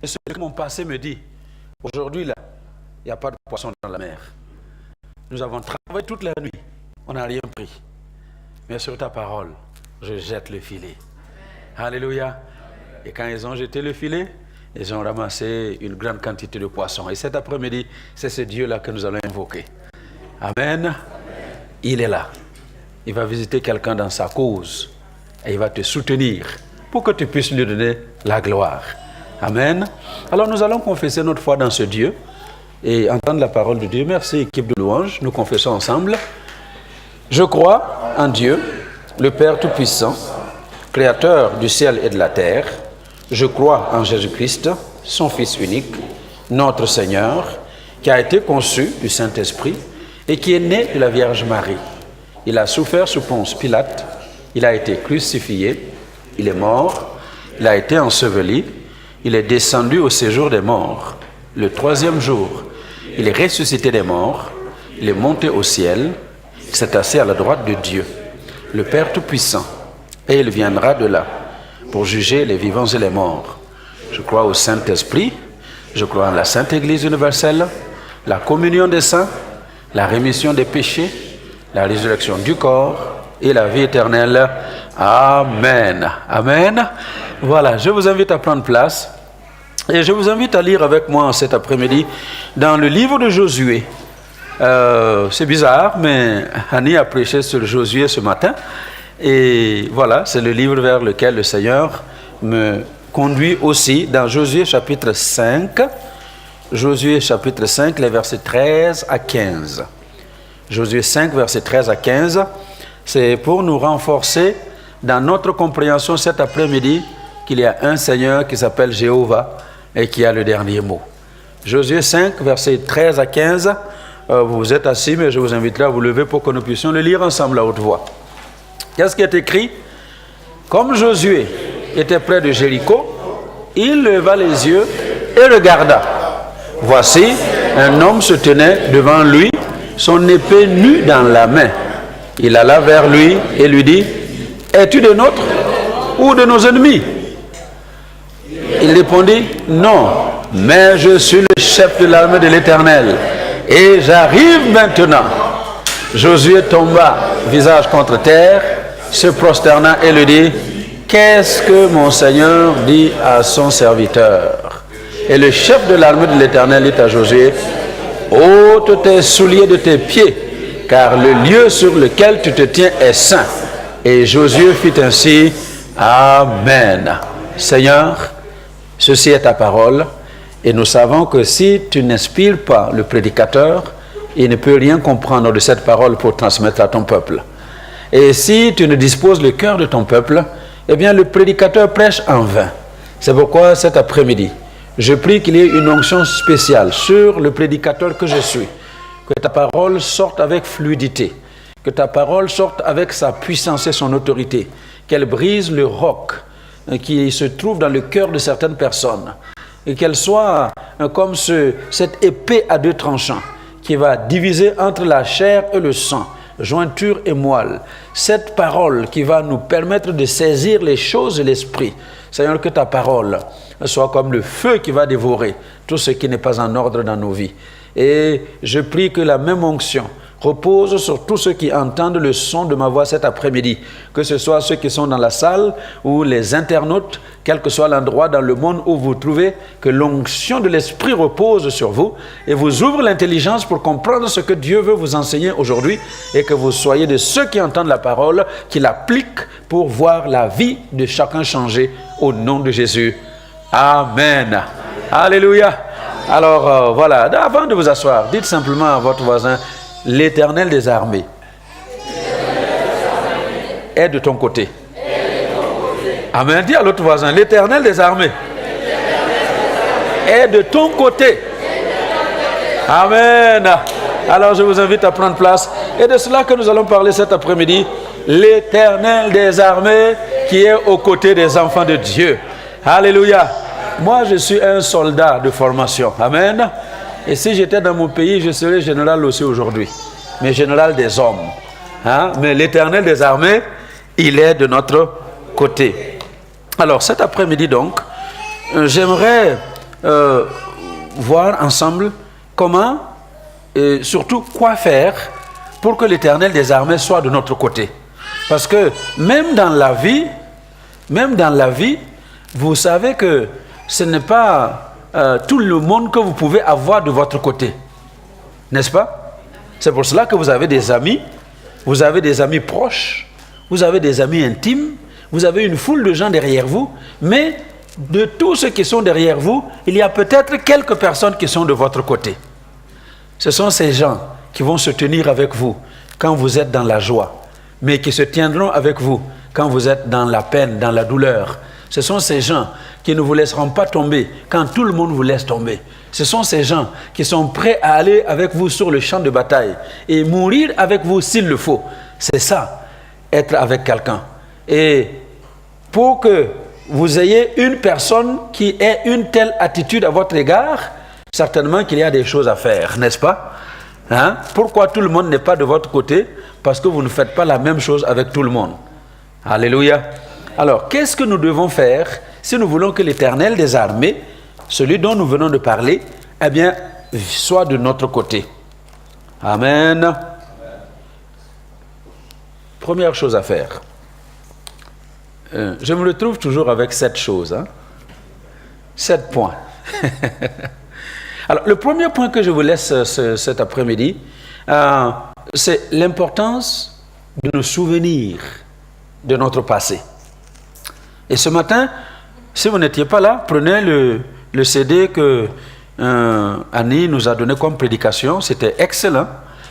Et ce que mon passé me dit, aujourd'hui là, il n'y a pas de poisson dans la mer. Nous avons travaillé toute la nuit, on n'a rien pris. Mais sur ta parole, je jette le filet. Alléluia. Et quand ils ont jeté le filet, ils ont ramassé une grande quantité de poissons. Et cet après-midi, c'est ce Dieu-là que nous allons invoquer. Amen. Il est là. Il va visiter quelqu'un dans sa cause. Et il va te soutenir pour que tu puisses lui donner la gloire. Amen. Alors nous allons confesser notre foi dans ce Dieu et entendre la parole de Dieu. Merci, équipe de louanges. Nous confessons ensemble. Je crois en Dieu, le Père Tout-Puissant, Créateur du ciel et de la terre. Je crois en Jésus-Christ, son Fils unique, notre Seigneur, qui a été conçu du Saint-Esprit et qui est né de la Vierge Marie. Il a souffert sous Ponce Pilate, il a été crucifié, il est mort, il a été enseveli, il est descendu au séjour des morts. Le troisième jour, il est ressuscité des morts, il est monté au ciel, il s'est assis à la droite de Dieu, le Père Tout-Puissant, et il viendra de là pour juger les vivants et les morts. Je crois au Saint-Esprit, je crois en la Sainte Église universelle, la communion des saints, la rémission des péchés, la résurrection du corps et la vie éternelle. Amen. Amen. Voilà, je vous invite à prendre place et je vous invite à lire avec moi cet après-midi dans le livre de Josué. C'est bizarre, mais Annie a prêché sur Josué ce matin. Et voilà, c'est le livre vers lequel le Seigneur me conduit aussi dans Josué chapitre 5. Josué chapitre 5, les versets 13 à 15. Josué 5, versets 13 à 15. C'est pour nous renforcer dans notre compréhension cet après-midi qu'il y a un Seigneur qui s'appelle Jéhovah et qui a le dernier mot. Josué 5, versets 13 à 15. Vous êtes assis, mais je vous inviterai à vous lever pour que nous puissions le lire ensemble à haute voix. Qu'est-ce qui est écrit? Comme Josué était près de Jéricho, il leva les yeux et regarda. Voici, un homme se tenait devant lui, son épée nue dans la main. Il alla vers lui et lui dit, « Es-tu de nôtres ou de nos ennemis ?» Il répondit, « Non, mais je suis le chef de l'armée de l'Éternel, et j'arrive maintenant. » Josué tomba, visage contre terre, se prosterna et lui dit, « Qu'est-ce que mon Seigneur dit à son serviteur ?» Et le chef de l'armée de l'Éternel dit à Josué, « Ôte tes souliers de tes pieds, car le lieu sur lequel tu te tiens est saint. » Et Josué fit ainsi. Amen. Seigneur, ceci est ta parole, et nous savons que si tu n'inspires pas le prédicateur, il ne peut rien comprendre de cette parole pour transmettre à ton peuple. Et si tu ne disposes le cœur de ton peuple, eh bien le prédicateur prêche en vain. C'est pourquoi cet après-midi, je prie qu'il y ait une onction spéciale sur le prédicateur que je suis. Que ta parole sorte avec fluidité. Que ta parole sorte avec sa puissance et son autorité. Qu'elle brise le roc qui se trouve dans le cœur de certaines personnes. Et qu'elle soit comme cette épée à deux tranchants qui va diviser entre la chair et le sang, jointure et moelle. Cette parole qui va nous permettre de saisir les choses et l'esprit. Seigneur, que ta parole soit comme le feu qui va dévorer tout ce qui n'est pas en ordre dans nos vies. Et je prie que la même onction repose sur tous ceux qui entendent le son de ma voix cet après-midi, que ce soit ceux qui sont dans la salle ou les internautes, quel que soit l'endroit dans le monde où vous vous trouvez, que l'onction de l'Esprit repose sur vous et vous ouvre l'intelligence pour comprendre ce que Dieu veut vous enseigner aujourd'hui et que vous soyez de ceux qui entendent la parole, qui l'appliquent pour voir la vie de chacun changer au nom de Jésus. Amen. Alléluia. Alors voilà, avant de vous asseoir, dites simplement à votre voisin, l'Éternel des armées est de ton côté. Amen. Dis à l'autre voisin, l'Éternel des armées est de ton côté. Amen. Alors je vous invite à prendre place. Et de cela que nous allons parler cet après-midi, l'Éternel des armées qui est aux côtés des enfants de Dieu. Alléluia. Moi, je suis un soldat de formation. Amen. Et si j'étais dans mon pays, je serais général aussi aujourd'hui. Mais général des hommes. Hein? Mais l'Éternel des armées, il est de notre côté. Alors, cet après-midi donc, j'aimerais voir ensemble comment, et surtout quoi faire pour que l'Éternel des armées soit de notre côté. Parce que même dans la vie, vous savez que ce n'est pas tout le monde que vous pouvez avoir de votre côté. N'est-ce pas? C'est pour cela que vous avez des amis proches, vous avez des amis intimes, vous avez une foule de gens derrière vous, mais de tous ceux qui sont derrière vous, il y a peut-être quelques personnes qui sont de votre côté. Ce sont ces gens qui vont se tenir avec vous quand vous êtes dans la joie, mais qui se tiendront avec vous quand vous êtes dans la peine, dans la douleur. Ce sont ces gens qui ne vous laisseront pas tomber quand tout le monde vous laisse tomber. Ce sont ces gens qui sont prêts à aller avec vous sur le champ de bataille et mourir avec vous s'il le faut. C'est ça, être avec quelqu'un. Et pour que vous ayez une personne qui ait une telle attitude à votre égard, certainement qu'il y a des choses à faire, n'est-ce pas? Hein? Pourquoi tout le monde n'est pas de votre côté? Parce que vous ne faites pas la même chose avec tout le monde. Alléluia. Alors, qu'est-ce que nous devons faire si nous voulons que l'Éternel des armées, celui dont nous venons de parler, eh bien, soit de notre côté? Amen. Première chose à faire. Je me retrouve toujours avec 7 choses. 7 points. Alors, le premier point que je vous laisse cet après-midi, c'est l'importance de nous souvenir de notre passé. Et ce matin, si vous n'étiez pas là, prenez le CD que Annie nous a donné comme prédication. C'était excellent.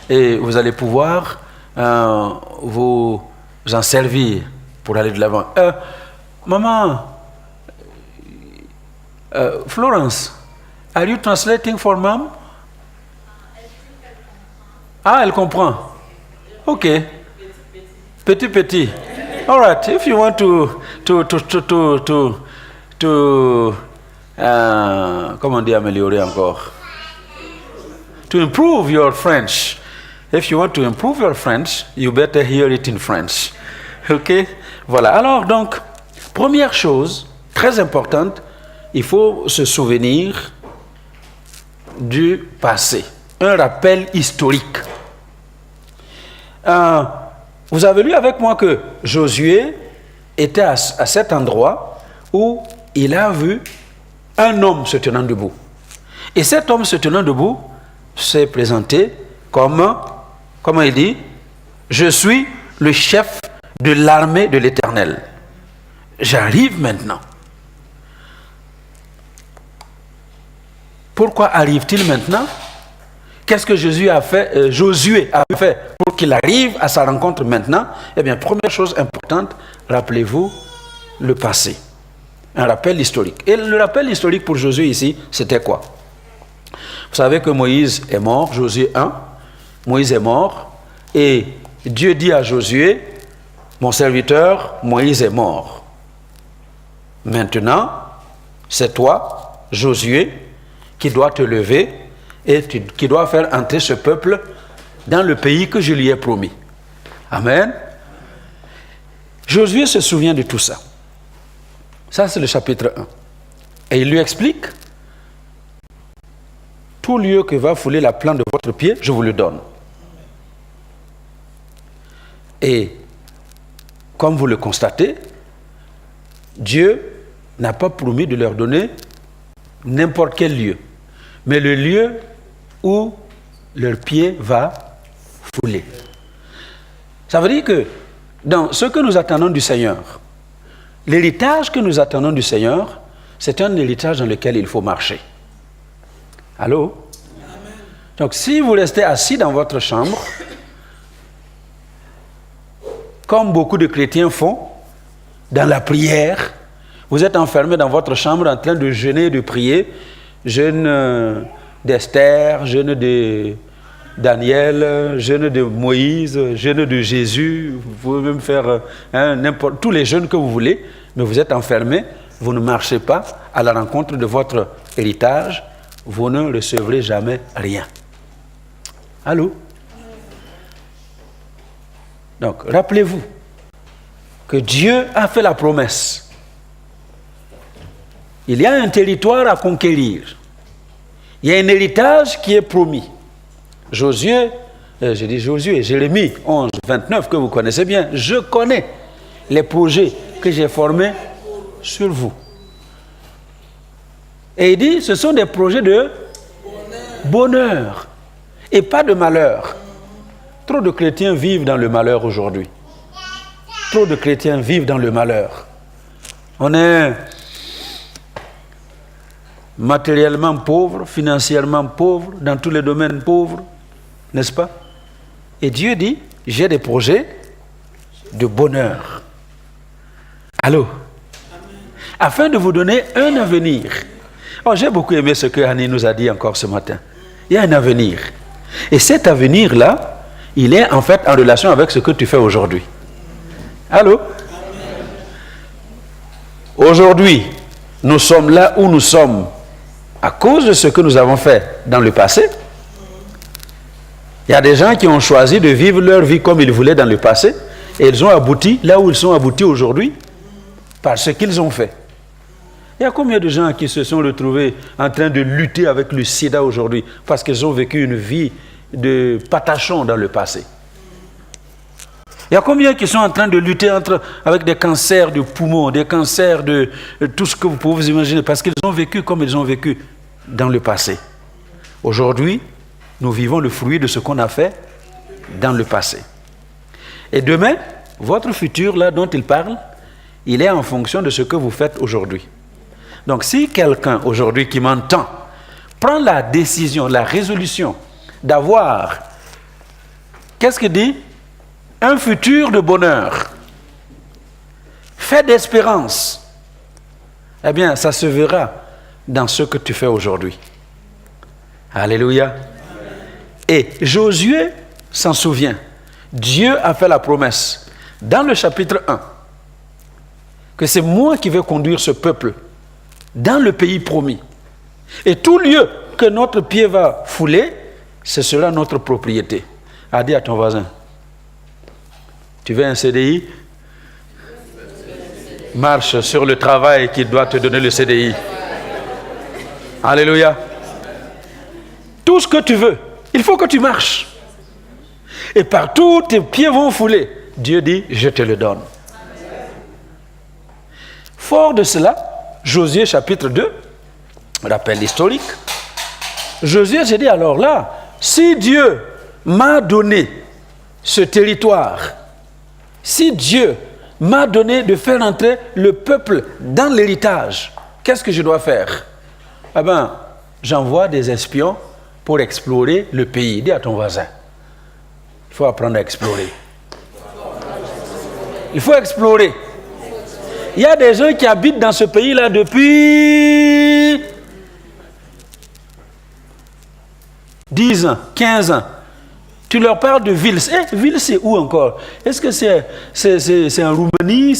Et vous allez pouvoir vous en servir pour aller de l'avant. Maman, Florence, are you translating for mom? Ah, elle comprend. Ok. Petit. All right. If you want comment dire améliorer encore? To improve your French. If you want to improve your French, you better hear it in French. Ok? Voilà. Alors donc, première chose très importante, il faut se souvenir du passé. Un rappel historique. Vous avez lu avec moi que Josué était à cet endroit où il a vu un homme se tenant debout. Et cet homme se tenant debout s'est présenté comme, comment il dit, je suis le chef de l'armée de l'Éternel. J'arrive maintenant. Pourquoi arrive-t-il maintenant? Qu'est-ce que Josué a fait pour qu'il arrive à sa rencontre maintenant? Eh bien, première chose importante, rappelez-vous le passé. Un rappel historique. Et le rappel historique pour Josué ici, c'était quoi? Vous savez que Moïse est mort, Josué 1. Moïse est mort. Et Dieu dit à Josué, mon serviteur, Moïse est mort. Maintenant, c'est toi, Josué, qui dois te lever et qui doit faire entrer ce peuple dans le pays que je lui ai promis. Amen. Josué se souvient de tout ça. Ça, c'est le chapitre 1. Et il lui explique, tout lieu que va fouler la plante de votre pied, je vous le donne. Et comme vous le constatez, Dieu n'a pas promis de leur donner n'importe quel lieu, mais le lieu où leur pied va fouler. Ça veut dire que dans ce que nous attendons du Seigneur, l'héritage que nous attendons du Seigneur, c'est un héritage dans lequel il faut marcher. Allô? Amen. Donc si vous restez assis dans votre chambre, comme beaucoup de chrétiens font, dans la prière, vous êtes enfermé dans votre chambre en train de jeûner et de prier, jeûne d'Esther, jeûne de Daniel, jeûne de Moïse, jeûne de Jésus, vous pouvez même faire n'importe tous les jeûnes que vous voulez, mais vous êtes enfermé, vous ne marchez pas à la rencontre de votre héritage, vous ne recevrez jamais rien. Allô? Donc, rappelez-vous que Dieu a fait la promesse Il y a un territoire à conquérir. Il y a un héritage qui est promis. Jérémie 11, 29, que vous connaissez bien. Je connais les projets que j'ai formés sur vous. Et il dit, ce sont des projets de bonheur et pas de malheur. Trop de chrétiens vivent dans le malheur aujourd'hui. Trop de chrétiens vivent dans le malheur. On est matériellement pauvre, financièrement pauvre, dans tous les domaines pauvres, n'est-ce pas? Et Dieu dit, j'ai des projets de bonheur. Allô? Afin de vous donner un avenir. Oh, j'ai beaucoup aimé ce que Annie nous a dit encore ce matin. Il y a un avenir. Et cet avenir-là, il est en fait en relation avec ce que tu fais aujourd'hui. Allô? Aujourd'hui, nous sommes là où nous sommes à cause de ce que nous avons fait dans le passé. Il y a des gens qui ont choisi de vivre leur vie comme ils voulaient dans le passé et ils ont abouti là où ils sont aboutis aujourd'hui par ce qu'ils ont fait. Il y a combien de gens qui se sont retrouvés en train de lutter avec le sida aujourd'hui parce qu'ils ont vécu une vie de patachon dans le passé? Il y a combien qui sont en train de lutter avec des cancers de poumons, des cancers de tout ce que vous pouvez vous imaginer, parce qu'ils ont vécu comme ils ont vécu dans le passé. Aujourd'hui, nous vivons le fruit de ce qu'on a fait dans le passé. Et demain, votre futur, là dont il parle, il est en fonction de ce que vous faites aujourd'hui. Donc si quelqu'un aujourd'hui qui m'entend prend la décision, la résolution d'avoir, qu'est-ce qu'il dit? Un futur de bonheur, fait d'espérance, eh bien, ça se verra dans ce que tu fais aujourd'hui. Alléluia. Et Josué s'en souvient. Dieu a fait la promesse dans le chapitre 1 que c'est moi qui vais conduire ce peuple dans le pays promis. Et tout lieu que notre pied va fouler, ce sera notre propriété. A dit à ton voisin, tu veux un CDI? Marche sur le travail qui doit te donner le CDI. Alléluia. Tout ce que tu veux, il faut que tu marches. Et partout tes pieds vont fouler. Dieu dit, je te le donne. Fort de cela, Josué chapitre 2, on rappelle l'historique. Josué s'est dit, alors là, si Dieu m'a donné ce territoire, si Dieu m'a donné de faire entrer le peuple dans l'héritage, qu'est-ce que je dois faire? Eh bien, j'envoie des espions pour explorer le pays. Dis à ton voisin, il faut apprendre à explorer. Il faut explorer. Il y a des gens qui habitent dans ce pays-là depuis 10 ans, 15 ans. Tu leur parles de Vils. Vils, c'est où encore? Est-ce que c'est en Roumanie?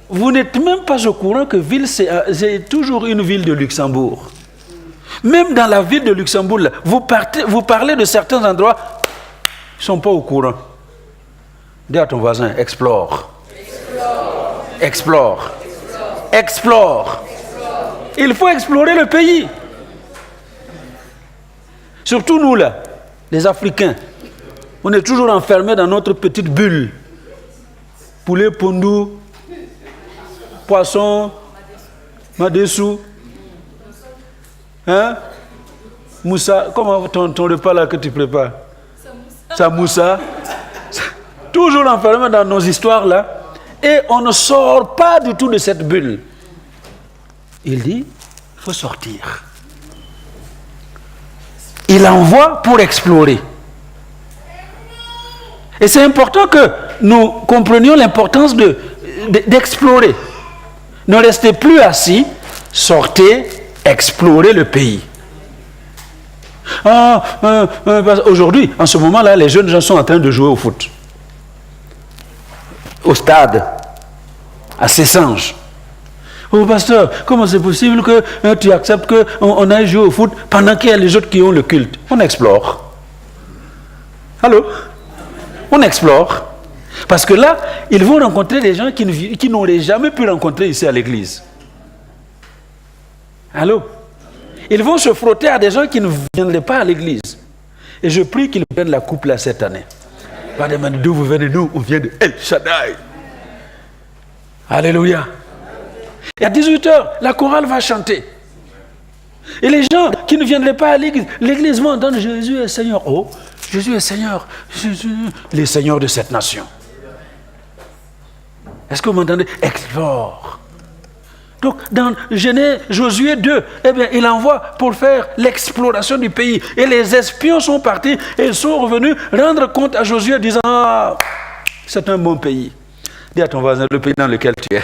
Vous n'êtes même pas au courant que Vils, c'est toujours une ville de Luxembourg. Même dans la ville de Luxembourg, là, vous parlez de certains endroits, ils ne sont pas au courant. Dis à ton voisin, explore. Explore. Explore. Il faut explorer le pays. Surtout nous là, les Africains, on est toujours enfermés dans notre petite bulle. Poulet pondu, poisson, madessou, hein? Moussa, comment ton repas là que tu prépares? Samoussa. Toujours enfermés dans nos histoires là, et on ne sort pas du tout de cette bulle. Il dit, il faut sortir. Il envoie pour explorer. Et c'est important que nous comprenions l'importance d'explorer. Ne restez plus assis, sortez, explorez le pays. Aujourd'hui, en ce moment-là, les jeunes gens sont en train de jouer au foot. Au stade, à Cessanges. Oh pasteur, comment c'est possible que tu acceptes qu'on aille jouer au foot pendant qu'il y a les autres qui ont le culte? On explore. Allô? On explore. Parce que là, ils vont rencontrer des gens qui n'auraient jamais pu rencontrer ici à l'église. Allô? Ils vont se frotter à des gens qui ne viendraient pas à l'église. Et je prie qu'ils prennent la coupe là cette année. Pas demander d'où vous venez, nous, on vient de El Shaddai. Alléluia. Et à 18h, la chorale va chanter. Et les gens qui ne viendraient pas à l'église, l'église va entendre Jésus est Seigneur. Oh, Jésus est Seigneur. Jésus, les seigneurs de cette nation. Est-ce que vous m'entendez? Explore. Donc, dans Josué 2, eh bien, il envoie pour faire l'exploration du pays. Et les espions sont partis et ils sont revenus rendre compte à Josué disant « Ah, c'est un bon pays. » Dis à ton voisin, le pays dans lequel tu es.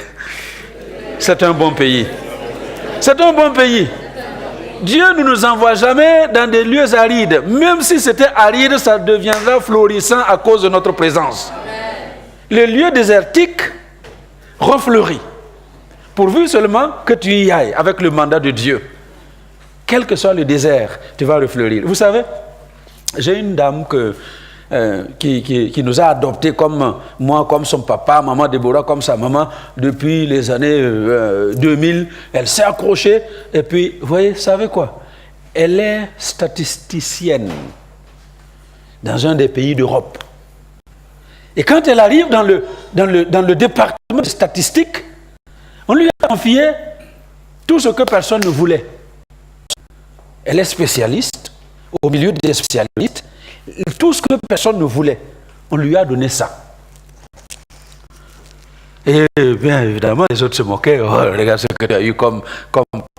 C'est un bon pays. C'est un bon pays. Dieu ne nous envoie jamais dans des lieux arides. Même si c'était aride, ça deviendra florissant à cause de notre présence. Les lieux désertiques refleurissent. Pourvu seulement que tu y ailles avec le mandat de Dieu. Quel que soit le désert, tu vas refleurir. Vous savez, j'ai une dame qui nous a adoptés comme moi, comme son papa, maman Déborah, comme sa maman, depuis les années 2000. Elle s'est accrochée. Et puis, vous voyez, vous savez quoi? Elle est statisticienne dans un des pays d'Europe. Et quand elle arrive dans le département de statistique, on lui a confié tout ce que personne ne voulait. Elle est spécialiste, au milieu des spécialistes, tout ce que personne ne voulait, on lui a donné ça. Et bien évidemment, les autres se moquaient. Oh, regarde ce que tu as eu comme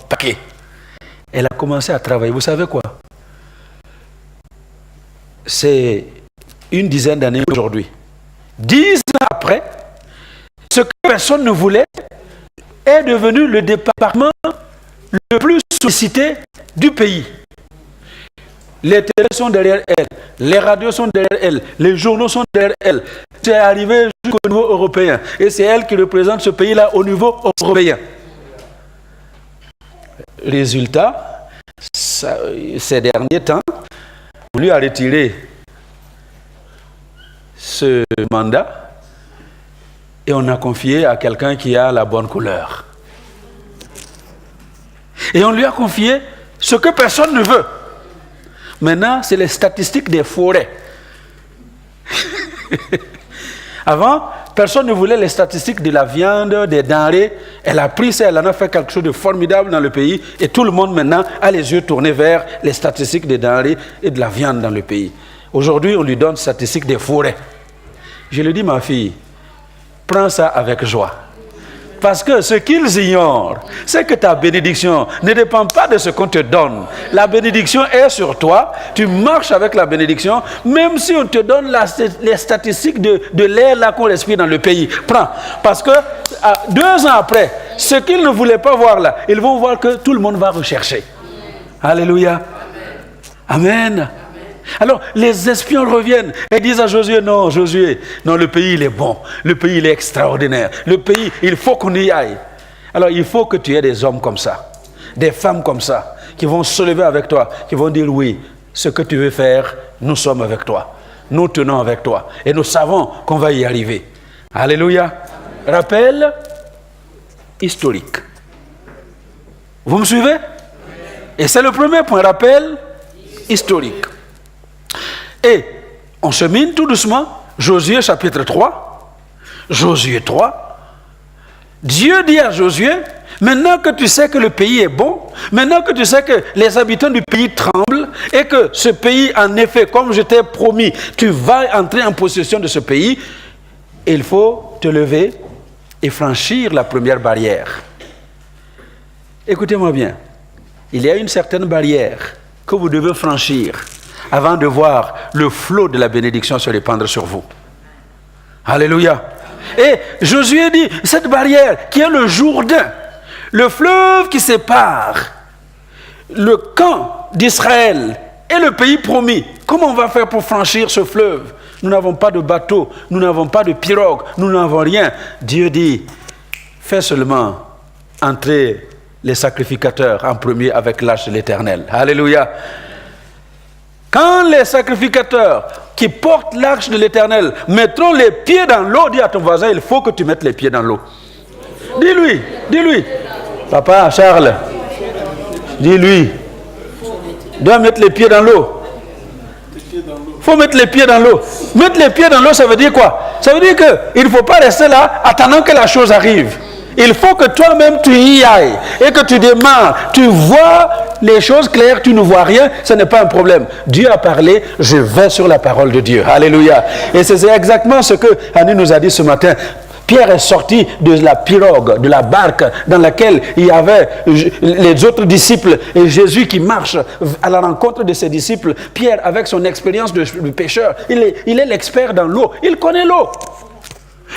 paquet. Elle a commencé à travailler. Vous savez quoi? C'est une dizaine d'années aujourd'hui. 10 ans après, ce que personne ne voulait est devenu le département le plus sollicité du pays. Les télés sont derrière elle, les radios sont derrière elle, les journaux sont derrière elle. C'est arrivé jusqu'au niveau européen. Et c'est elle qui représente ce pays-là au niveau européen. Résultat, ces derniers temps, on lui a retiré ce mandat et on a confié à quelqu'un qui a la bonne couleur. Et on lui a confié ce que personne ne veut. Maintenant, c'est les statistiques des forêts. Avant, personne ne voulait les statistiques de la viande, des denrées. Elle a pris ça, elle en a fait quelque chose de formidable dans le pays. Et tout le monde maintenant a les yeux tournés vers les statistiques des denrées et de la viande dans le pays. Aujourd'hui, on lui donne statistiques des forêts. Je lui dis, ma fille, prends ça avec joie. Parce que ce qu'ils ignorent, c'est que ta bénédiction ne dépend pas de ce qu'on te donne. La bénédiction est sur toi, tu marches avec la bénédiction, même si on te donne les statistiques de l'air là qu'on respire dans le pays. Prends. Parce que 2 ans après, ce qu'ils ne voulaient pas voir là, ils vont voir que tout le monde va rechercher. Alléluia. Amen. Alors, les espions reviennent et disent à Josué, non, le pays, il est bon. Le pays, il est extraordinaire. Le pays, il faut qu'on y aille. Alors, il faut que tu aies des hommes comme ça, des femmes comme ça, qui vont se lever avec toi, qui vont dire, oui, ce que tu veux faire, nous sommes avec toi. Nous tenons avec toi. Et nous savons qu'on va y arriver. Alléluia. Rappel historique. Vous me suivez? Et c'est le premier point, rappel historique. Et on se mine tout doucement, Josué chapitre 3, Josué 3. Dieu dit à Josué, maintenant que tu sais que le pays est bon, maintenant que tu sais que les habitants du pays tremblent et que ce pays, en effet, comme je t'ai promis, tu vas entrer en possession de ce pays, il faut te lever et franchir la première barrière. Écoutez-moi bien, il y a une certaine barrière que vous devez franchir avant de voir le flot de la bénédiction se répandre sur vous. Alléluia. Et Josué dit, cette barrière qui est le Jourdain, le fleuve qui sépare le camp d'Israël et le pays promis, comment on va faire pour franchir ce fleuve? Nous n'avons pas de bateau, nous n'avons pas de pirogue, nous n'avons rien. Dieu dit, fais seulement entrer les sacrificateurs en premier avec l'arche de l'Éternel. Alléluia. Quand les sacrificateurs qui portent l'arche de l'Éternel mettront les pieds dans l'eau, dis à ton voisin, il faut que tu mettes les pieds dans l'eau. Dis-lui. Papa, Charles, dis-lui. Tu dois mettre les pieds dans l'eau. Il faut mettre les pieds dans l'eau. Mettre les pieds dans l'eau, ça veut dire quoi? Ça veut dire qu'il ne faut pas rester là attendant que la chose arrive. Il faut que toi-même tu y ailles et que tu démarres. Tu vois les choses claires, tu ne vois rien, ce n'est pas un problème. Dieu a parlé, je vais sur la parole de Dieu. Alléluia. Et c'est exactement ce que Annie nous a dit ce matin. Pierre est sorti de la pirogue, de la barque dans laquelle il y avait les autres disciples et Jésus qui marche à la rencontre de ses disciples. Pierre, avec son expérience de pêcheur, il est l'expert dans l'eau. Il connaît l'eau.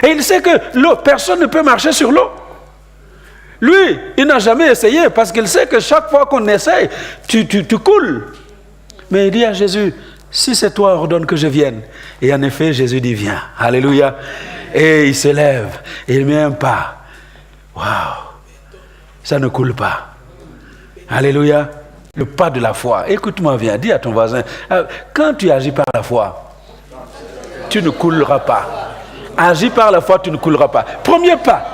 Et il sait que l'eau, personne ne peut marcher sur l'eau. Lui, il n'a jamais essayé parce qu'il sait que chaque fois qu'on essaye, tu coules. Mais il dit à Jésus, si c'est toi, ordonne que je vienne. Et en effet, Jésus dit, viens. Alléluia. Et il se lève et il met un pas. Waouh! Ça ne coule pas. Alléluia. Le pas de la foi. Écoute-moi bien, dis à ton voisin, quand tu agis par la foi, tu ne couleras pas. Agis par la foi, tu ne couleras pas. Premier pas,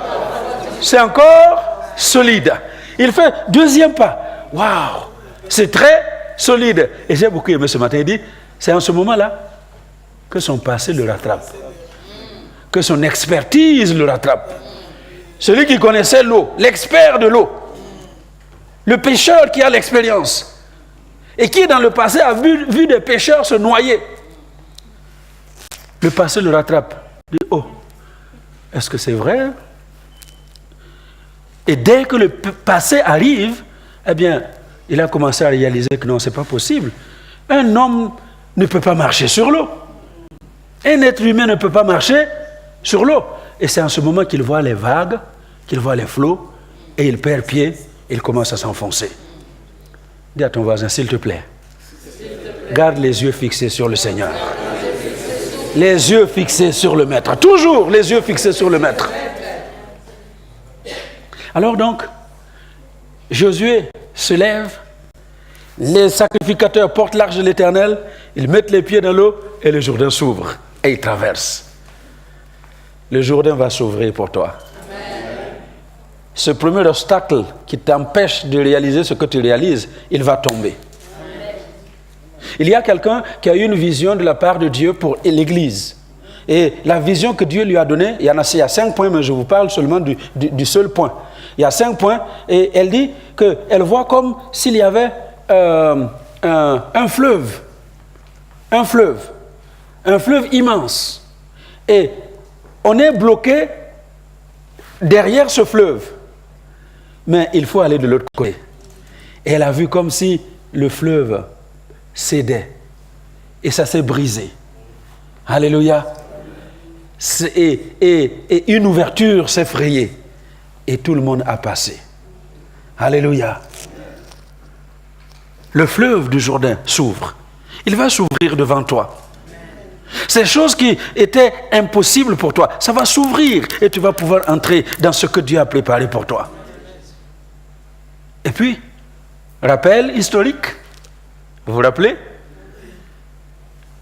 c'est encore solide. Il fait deuxième pas. Waouh! C'est très solide. Et j'ai beaucoup aimé ce matin. Il dit, c'est en ce moment-là que son passé le rattrape. Que son expertise le rattrape. Celui qui connaissait l'eau, l'expert de l'eau, le pêcheur qui a l'expérience et qui dans le passé a vu des pêcheurs se noyer. Le passé le rattrape. Il dit, oh, est-ce que c'est vrai? Et dès que le passé arrive, eh bien, il a commencé à réaliser que non, ce n'est pas possible. Un homme ne peut pas marcher sur l'eau. Un être humain ne peut pas marcher sur l'eau. Et c'est en ce moment qu'il voit les vagues, qu'il voit les flots, et il perd pied, et il commence à s'enfoncer. Dis à ton voisin, s'il te plaît, garde les yeux fixés sur le Seigneur. Les yeux fixés sur le Maître. Toujours les yeux fixés sur le Maître. Alors donc, Josué se lève, les sacrificateurs portent l'arche de l'Éternel, ils mettent les pieds dans l'eau, et le Jourdain s'ouvre, et ils traversent. Le Jourdain va s'ouvrir pour toi. Amen. Ce premier obstacle qui t'empêche de réaliser ce que tu réalises, il va tomber. Amen. Il y a quelqu'un qui a eu une vision de la part de Dieu pour l'Église. Et la vision que Dieu lui a donnée, il y a 5 points, mais je vous parle seulement du seul point. Il y a 5 points, et elle dit qu'elle voit comme s'il y avait un fleuve immense. Et on est bloqué derrière ce fleuve. Mais il faut aller de l'autre côté. Et elle a vu comme si le fleuve cédait. Et ça s'est brisé. Alléluia. Et une ouverture s'est frayée. Et tout le monde a passé. Alléluia. Le fleuve du Jourdain s'ouvre. Il va s'ouvrir devant toi. Ces choses qui étaient impossibles pour toi, ça va s'ouvrir et tu vas pouvoir entrer dans ce que Dieu a préparé pour toi. Et puis, rappel historique, vous vous rappelez?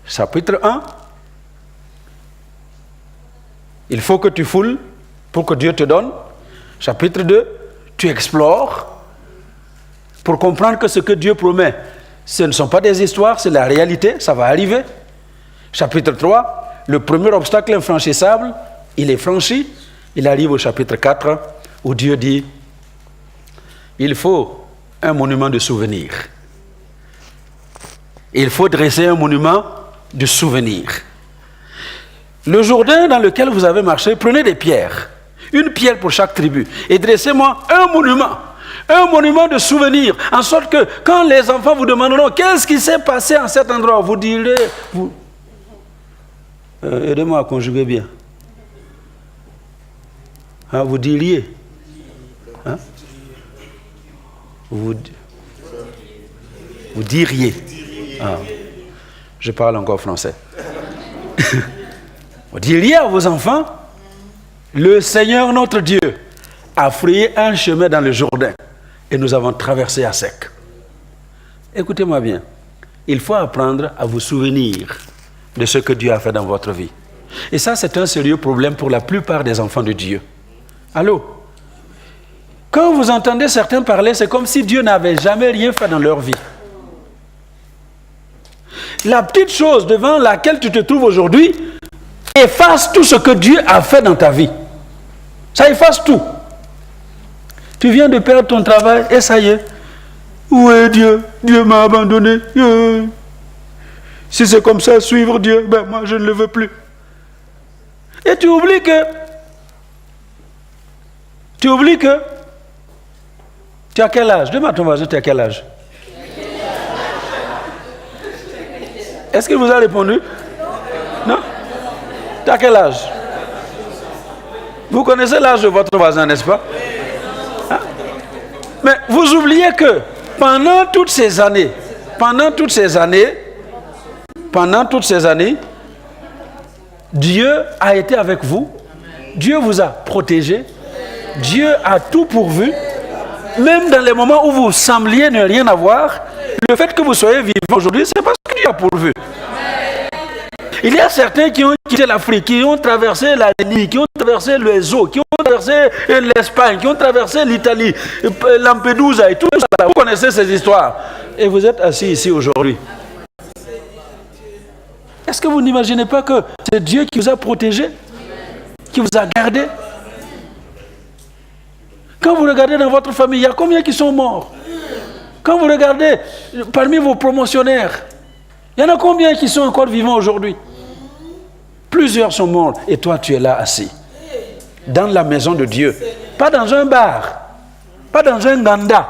Chapitre 1. Il faut que tu foules pour que Dieu te donne. Chapitre 2, tu explores pour comprendre que ce que Dieu promet, ce ne sont pas des histoires, c'est la réalité, ça va arriver. Chapitre 3, le premier obstacle infranchissable, il est franchi. Il arrive au chapitre 4 où Dieu dit, il faut un monument de souvenir. Il faut dresser un monument de souvenir. Le Jourdain dans lequel vous avez marché, prenez des pierres, une pierre pour chaque tribu, et dressez-moi un monument de souvenir, en sorte que quand les enfants vous demanderont qu'est-ce qui s'est passé en cet endroit, vous direz, aidez-moi à conjuguer bien. Hein, vous diriez. Hein? Vous diriez. Ah, je parle encore français. Vous diriez à vos enfants, le Seigneur notre Dieu a frayé un chemin dans le Jourdain et nous avons traversé à sec. Écoutez-moi bien. il faut apprendre à vous souvenir de ce que Dieu a fait dans votre vie. Et ça, c'est un sérieux problème pour la plupart des enfants de Dieu. Allô? Quand vous entendez certains parler, c'est comme si Dieu n'avait jamais rien fait dans leur vie. La petite chose devant laquelle tu te trouves aujourd'hui efface tout ce que Dieu a fait dans ta vie. Ça efface tout. Tu viens de perdre ton travail et ça y est. Où est Dieu? Dieu m'a abandonné. Si c'est comme ça, suivre Dieu, ben moi je ne le veux plus. Et tu oublies que tu as quel âge? Demande à ton voisin, tu as quel âge? Est-ce qu'il vous a répondu? Non? Tu as quel âge? Vous connaissez l'âge de votre voisin, n'est-ce pas? Hein? Mais vous oubliez que pendant toutes ces années, Dieu a été avec vous. Dieu vous a protégé. Dieu a tout pourvu. Même dans les moments où vous sembliez ne rien avoir, le fait que vous soyez vivant aujourd'hui, c'est parce que Dieu a pourvu. Il y a certains qui ont quitté l'Afrique, qui ont traversé la Libye, qui ont traversé les eaux, qui ont traversé l'Espagne, qui ont traversé l'Italie, Lampedusa et tout ça. Vous connaissez ces histoires. Et vous êtes assis ici aujourd'hui. Est-ce que vous n'imaginez pas que c'est Dieu qui vous a protégé, qui vous a gardé? Quand vous regardez dans votre famille, il y a combien qui sont morts? Quand vous regardez parmi vos promotionnaires, il y en a combien qui sont encore vivants aujourd'hui? Plusieurs sont morts et toi tu es là assis. Dans la maison de Dieu. Pas dans un bar. Pas dans un ganda.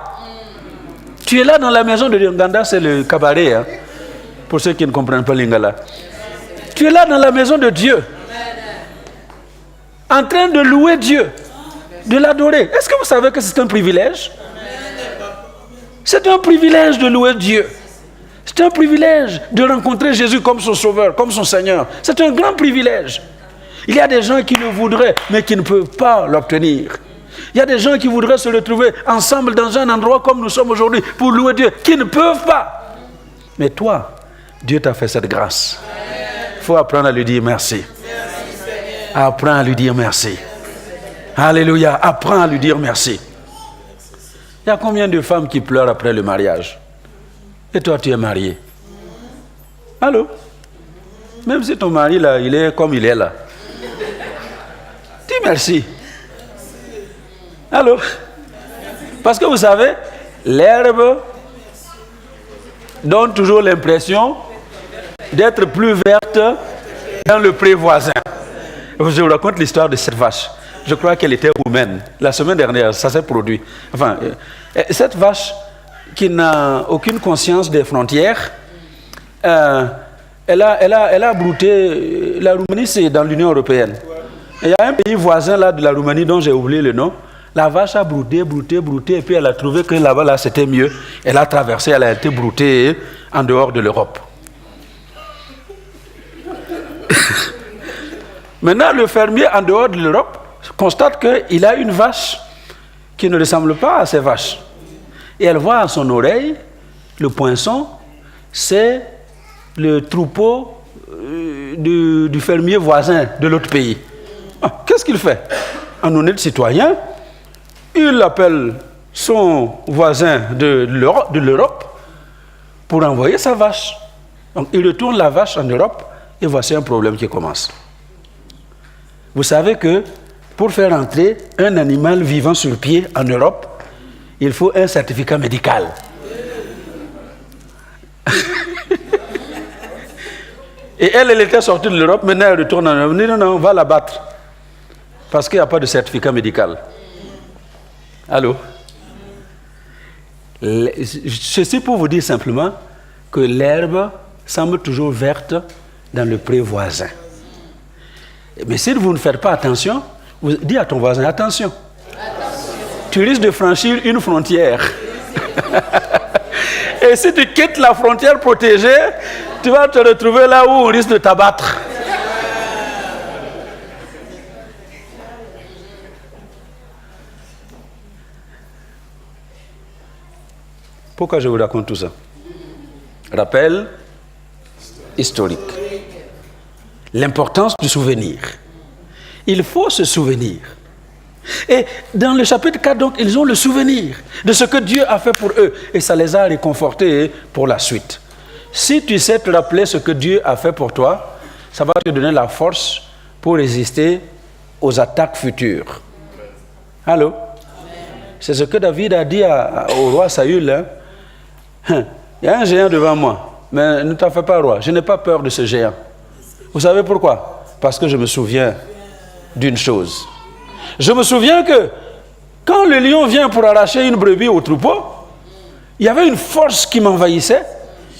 Tu es là dans la maison de Dieu. Ganda c'est le cabaret. Hein, pour ceux qui ne comprennent pas l'ingala. Tu es là dans la maison de Dieu. En train de louer Dieu. De l'adorer. Est-ce que vous savez que c'est un privilège? C'est un privilège de louer Dieu. C'est un privilège de rencontrer Jésus comme son sauveur, comme son Seigneur. C'est un grand privilège. Il y a des gens qui le voudraient, mais qui ne peuvent pas l'obtenir. Il y a des gens qui voudraient se retrouver ensemble dans un endroit comme nous sommes aujourd'hui pour louer Dieu, qui ne peuvent pas. Mais toi, Dieu t'a fait cette grâce. Il faut apprendre à lui dire merci. Apprends à lui dire merci. Alléluia, apprends à lui dire merci. Il y a combien de femmes qui pleurent après le mariage? Et toi, tu es marié. Allô? Même si ton mari, là, il est comme il est là. Dis merci. Allô? Parce que vous savez, l'herbe donne toujours l'impression d'être plus verte dans le pré voisin. Je vous raconte l'histoire de cette vache. Je crois qu'elle était roumaine. La semaine dernière, ça s'est produit. Enfin, cette vache qui n'a aucune conscience des frontières, elle a brouté. La Roumanie, c'est dans l'Union européenne. Et il y a un pays voisin là de la Roumanie dont j'ai oublié le nom. La vache a brouté, et puis elle a trouvé que là-bas, là, c'était mieux. Elle a traversé, elle a été broutée en dehors de l'Europe. Maintenant, le fermier en dehors de l'Europe constate qu'il a une vache qui ne ressemble pas à ces vaches. Et elle voit à son oreille, le poinçon, c'est le troupeau du fermier voisin de l'autre pays. Ah, qu'est-ce qu'il fait? Un honnête citoyen, il appelle son voisin de l'Europe pour envoyer sa vache. Donc il retourne la vache en Europe et voici un problème qui commence. Vous savez que pour faire entrer un animal vivant sur pied en Europe, il faut un certificat médical. Et elle était sortie de l'Europe, maintenant elle retourne en Europe. Non, on va la battre. Parce qu'il n'y a pas de certificat médical. Allô? Ceci pour vous dire simplement que l'herbe semble toujours verte dans le pré voisin. Mais si vous ne faites pas attention, dis à ton voisin, attention. Tu risques de franchir une frontière. Et si tu quittes la frontière protégée, tu vas te retrouver là où on risque de t'abattre. Pourquoi je vous raconte tout ça? Rappel historique. L'importance du souvenir. Il faut se souvenir. Et dans le chapitre 4, donc, ils ont le souvenir de ce que Dieu a fait pour eux. Et ça les a réconfortés pour la suite. Si tu sais te rappeler ce que Dieu a fait pour toi, ça va te donner la force pour résister aux attaques futures. Allô? C'est ce que David a dit au roi Saül. Hein? Il y a un géant devant moi, mais ne t'en fais pas, roi. Je n'ai pas peur de ce géant. Vous savez pourquoi? Parce que je me souviens d'une chose. Je me souviens que quand le lion vient pour arracher une brebis au troupeau, il y avait une force qui m'envahissait,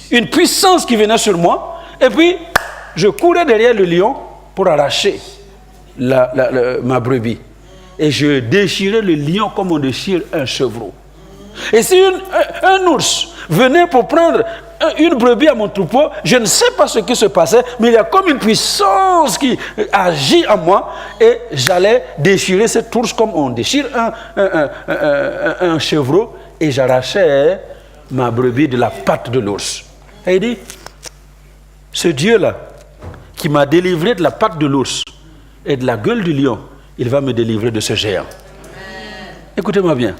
une puissance qui venait sur moi, et puis je courais derrière le lion pour arracher ma brebis. Et je déchirais le lion comme on déchire un chevreau. Et si un ours venait pour prendre une brebis à mon troupeau, je ne sais pas ce qui se passait, mais il y a comme une puissance qui agit en moi, et j'allais déchirer cet ours comme on déchire un chevreau, et j'arrachais ma brebis de la patte de l'ours. Et il dit, ce Dieu-là, qui m'a délivré de la patte de l'ours et de la gueule du lion, il va me délivrer de ce géant. Écoutez-moi bien.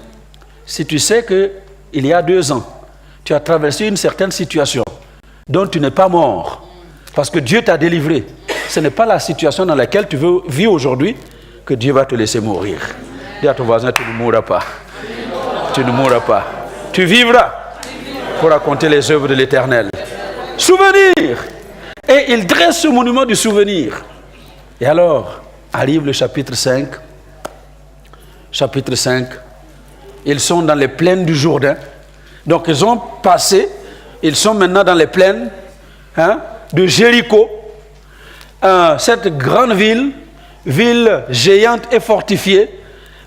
Si tu sais qu'il y a 2 ans, tu as traversé une certaine situation dont tu n'es pas mort, parce que Dieu t'a délivré, ce n'est pas la situation dans laquelle tu veux vivre aujourd'hui que Dieu va te laisser mourir. Dis à ton voisin, tu ne mourras pas. Tu ne mourras pas. Tu vivras pour raconter les œuvres de l'Éternel. Souvenir. Et il dresse ce monument du souvenir. Et alors, arrive le chapitre 5. Chapitre 5. Ils sont dans les plaines du Jourdain. Donc ils ont passé, ils sont maintenant dans les plaines de Jéricho. Cette grande ville, ville géante et fortifiée,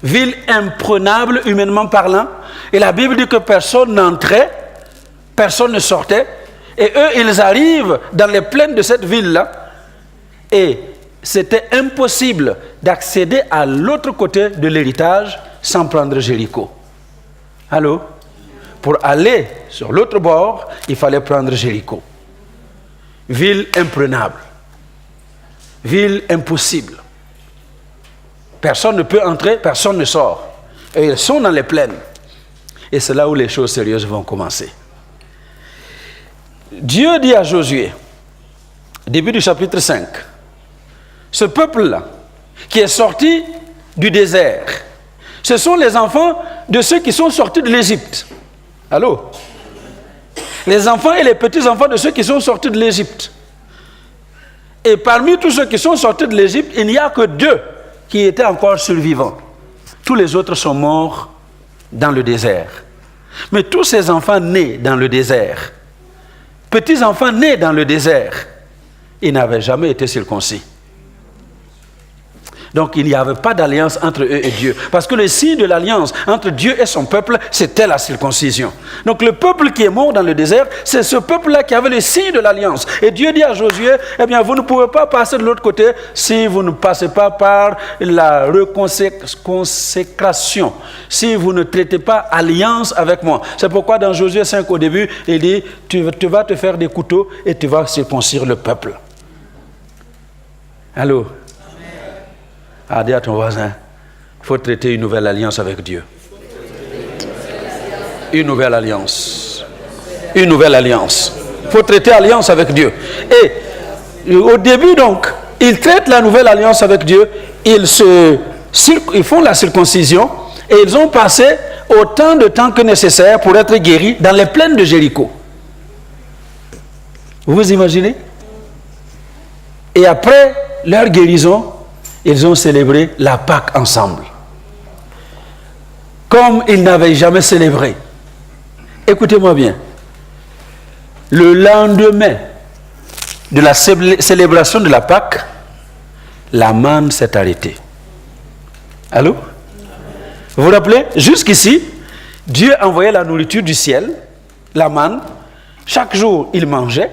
ville imprenable humainement parlant. Et la Bible dit que personne n'entrait, personne ne sortait. Et eux, ils arrivent dans les plaines de cette ville-là. Et c'était impossible d'accéder à l'autre côté de l'héritage sans prendre Jéricho. Allô? Pour aller sur l'autre bord, il fallait prendre Jéricho. Ville imprenable. Ville impossible. Personne ne peut entrer, personne ne sort. Et ils sont dans les plaines. Et c'est là où les choses sérieuses vont commencer. Dieu dit à Josué, début du chapitre 5, ce peuple-là, qui est sorti du désert, ce sont les enfants de ceux qui sont sortis de l'Égypte. Allô? Les enfants et les petits-enfants de ceux qui sont sortis de l'Égypte. Et parmi tous ceux qui sont sortis de l'Égypte, il n'y a que 2 qui étaient encore survivants. Tous les autres sont morts dans le désert. Mais tous ces enfants nés dans le désert, petits-enfants nés dans le désert, ils n'avaient jamais été circoncis. Donc il n'y avait pas d'alliance entre eux et Dieu. Parce que le signe de l'alliance entre Dieu et son peuple, c'était la circoncision. Donc le peuple qui est mort dans le désert, c'est ce peuple-là qui avait le signe de l'alliance. Et Dieu dit à Josué, eh bien vous ne pouvez pas passer de l'autre côté si vous ne passez pas par la reconsécration. Si vous ne traitez pas alliance avec moi. C'est pourquoi dans Josué 5 au début, il dit, tu vas te faire des couteaux et tu vas circoncire le peuple. Allô? Dis à ton voisin, il faut traiter une nouvelle alliance avec Dieu. Une nouvelle alliance. Une nouvelle alliance. Il faut traiter alliance avec Dieu. Et au début donc, ils traitent la nouvelle alliance avec Dieu, ils font la circoncision et ils ont passé autant de temps que nécessaire pour être guéris dans les plaines de Jéricho. Vous vous imaginez? Et après leur guérison, ils ont célébré la Pâque ensemble. Comme ils n'avaient jamais célébré. Écoutez-moi bien. Le lendemain de la célébration de la Pâque, la manne s'est arrêtée. Allô? Vous vous rappelez? Jusqu'ici, Dieu envoyait la nourriture du ciel, la manne. Chaque jour, ils mangeaient.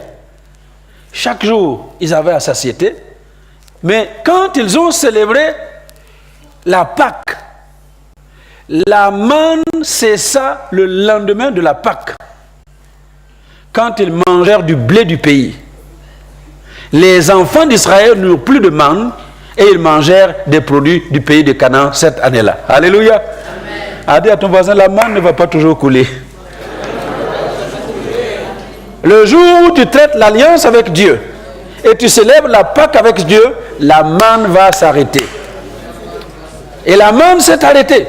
Chaque jour, ils avaient la satiété. Mais quand ils ont célébré la Pâque, la manne cessa le lendemain de la Pâque. quand ils mangèrent du blé du pays, les enfants d'Israël n'eurent plus de manne et ils mangèrent des produits du pays de Canaan cette année-là. Alléluia. Amen. Dis à ton voisin, la manne ne va pas toujours couler. Le jour où tu traites l'alliance avec Dieu et tu célèbres la Pâque avec Dieu, la manne va s'arrêter. Et la manne s'est arrêtée.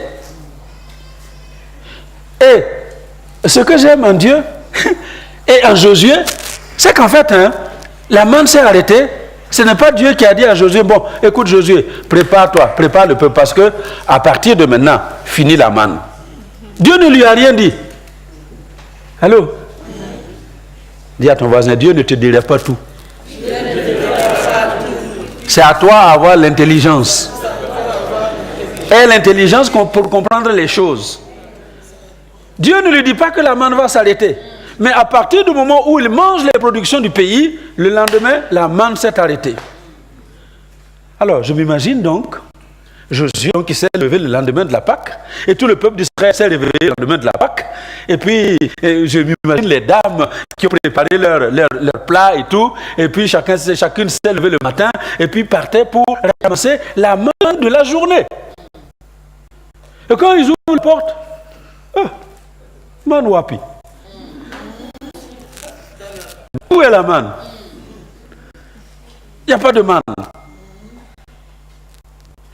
Et ce que j'aime en Dieu et en Josué, c'est qu'en fait, la manne s'est arrêtée. Ce n'est pas Dieu qui a dit à Josué, bon, écoute Josué, prépare-toi, prépare le peuple, parce que à partir de maintenant, fini la manne. Dieu ne lui a rien dit. Allô? Dis à ton voisin, Dieu ne te dirait pas tout. C'est à toi d'avoir l'intelligence. Et l'intelligence pour comprendre les choses. Dieu ne lui dit pas que la manne va s'arrêter. Mais à partir du moment où il mange les productions du pays, le lendemain, la manne s'est arrêtée. Alors, je m'imagine donc, Josué qui s'est levé le lendemain de la Pâque, et tout le peuple d'Israël s'est réveillé le lendemain de la Pâque, et puis je m'imagine les dames qui ont préparé leur plat et tout, et puis chacune s'est levée le matin, et puis partait pour ramasser la manne de la journée. Et quand ils ouvrent la porte, manne wapi. Où est la manne? Il n'y a pas de manne.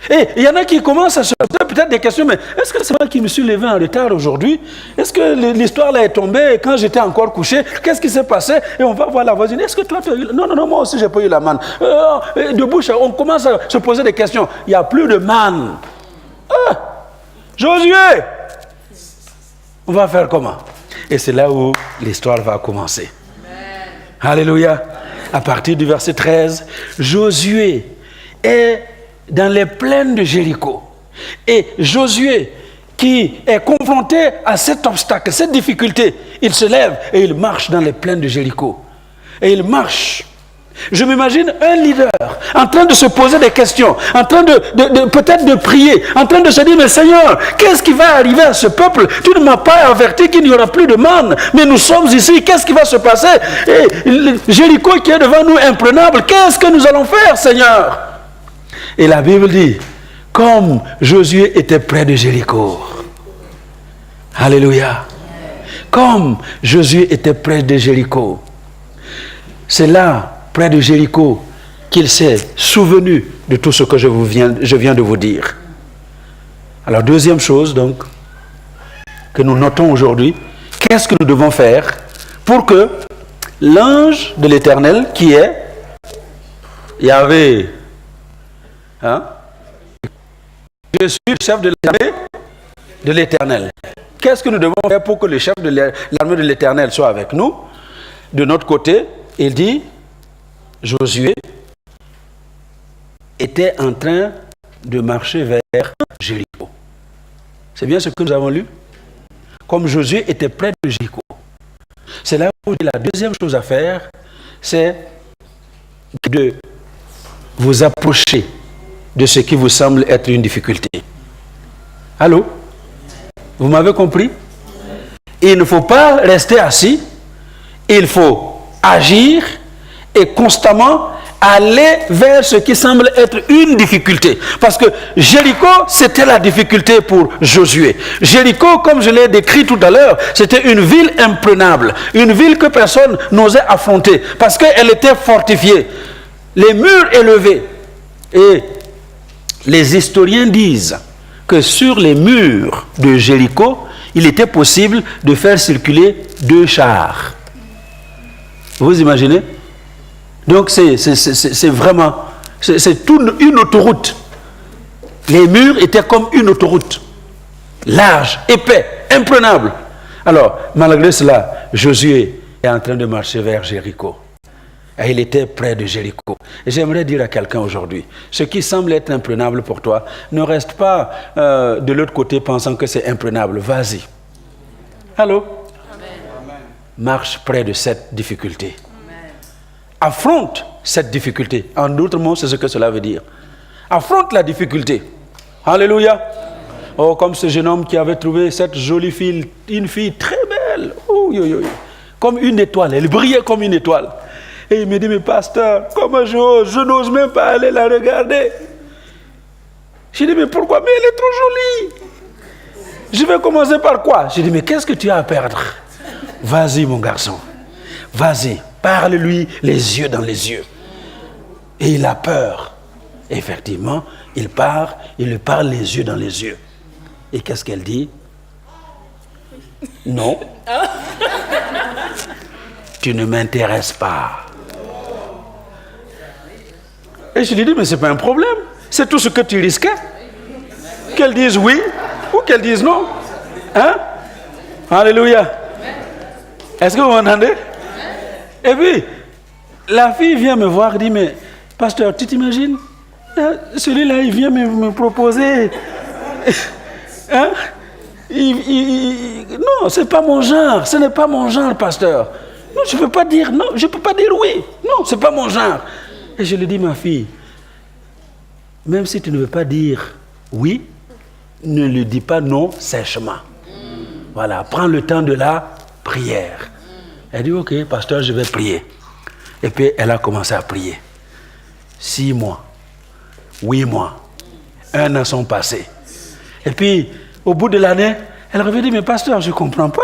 Et il y en a qui commencent à se poser peut-être des questions, mais est-ce que c'est moi qui me suis levé en retard aujourd'hui? Est-ce que l'histoire là est tombée quand j'étais encore couché? Qu'est-ce qui s'est passé? Et on va voir la voisine. Est-ce que toi tu as eu... Non, moi aussi j'ai pas eu la manne. De bouche, on commence à se poser des questions. Il n'y a plus de manne. Josué, on va faire comment? Et c'est là où l'histoire va commencer. Alléluia. À partir du verset 13, Josué est dans les plaines de Jéricho. Et Josué, qui est confronté à cet obstacle, cette difficulté, il se lève et il marche dans les plaines de Jéricho. Et il marche. Je m'imagine un leader en train de se poser des questions, en train de peut-être de prier, en train de se dire, mais Seigneur, qu'est-ce qui va arriver à ce peuple? Tu ne m'as pas averti qu'il n'y aura plus de manne, mais nous sommes ici, qu'est-ce qui va se passer? Et Jéricho qui est devant nous imprenable, qu'est-ce que nous allons faire, Seigneur? Et la Bible dit, comme Josué était près de Jéricho. Alléluia. Comme Josué était près de Jéricho. C'est là, près de Jéricho, qu'il s'est souvenu de tout ce que je viens de vous dire. Alors, deuxième chose, donc, que nous notons aujourd'hui, qu'est-ce que nous devons faire pour que l'ange de l'Éternel, qui est Yahvé, je suis le chef de l'armée de l'Éternel. Qu'est-ce que nous devons faire pour que le chef de l'armée de l'Éternel soit avec nous? De notre côté, il dit, Josué était en train de marcher vers Jéricho. C'est bien ce que nous avons lu? Comme Josué était près de Jéricho. C'est là où la deuxième chose à faire, c'est de vous approcher de ce qui vous semble être une difficulté. Allô? Vous m'avez compris? Il ne faut pas rester assis, il faut agir et constamment aller vers ce qui semble être une difficulté. Parce que Jéricho, c'était la difficulté pour Josué. Jéricho, comme je l'ai décrit tout à l'heure, c'était une ville imprenable, une ville que personne n'osait affronter, parce qu'elle était fortifiée, les murs élevés. Et les historiens disent que sur les murs de Jéricho, il était possible de faire circuler 2 chars. Vous imaginez? Donc c'est vraiment, c'est une autoroute. Les murs étaient comme une autoroute, large, épais, imprenable. Alors, malgré cela, Josué est en train de marcher vers Jéricho. Et il était près de Jéricho. Et j'aimerais dire à quelqu'un aujourd'hui, ce qui semble être imprenable pour toi, ne reste pas de l'autre côté pensant que c'est imprenable. Vas-y. Allô? Amen. Marche près de cette difficulté. Amen. Affronte cette difficulté. En d'autres mots, c'est ce que cela veut dire. Affronte la difficulté. Alléluia. Amen. Oh, comme ce jeune homme qui avait trouvé cette jolie fille, une fille très belle. comme une étoile. Elle brillait comme une étoile. Et il me dit, mais pasteur, comment je n'ose même pas aller la regarder. J'ai dit, mais pourquoi? Mais elle est trop jolie. Je vais commencer par quoi? J'ai dit, mais qu'est-ce que tu as à perdre? Vas-y, mon garçon. Vas-y, parle-lui les yeux dans les yeux. Et il a peur. Effectivement, il lui parle les yeux dans les yeux. Et qu'est-ce qu'elle dit? Non. Tu ne m'intéresses pas. Et je lui dis, mais ce n'est pas un problème. C'est tout ce que tu risquais. Qu'elle dise oui ou qu'elle dise non. Hein? Alléluia. Est-ce que vous m'entendez? Et puis, la fille vient me voir et dit, mais pasteur, tu t'imagines? Celui-là, il vient me proposer. Hein? Non, ce n'est pas mon genre. Ce n'est pas mon genre, pasteur. Non, je ne peux pas dire non. Je ne peux pas dire oui. Non, ce n'est pas mon genre. Et je lui dis, ma fille, même si tu ne veux pas dire oui, ne lui dis pas non sèchement. Voilà, prends le temps de la prière. Elle dit, ok, pasteur, je vais prier. Et puis, elle a commencé à prier. 6 mois, 8 mois, 1 an sont passés. Et puis, au bout de l'année, elle revient dire, mais pasteur, je ne comprends pas.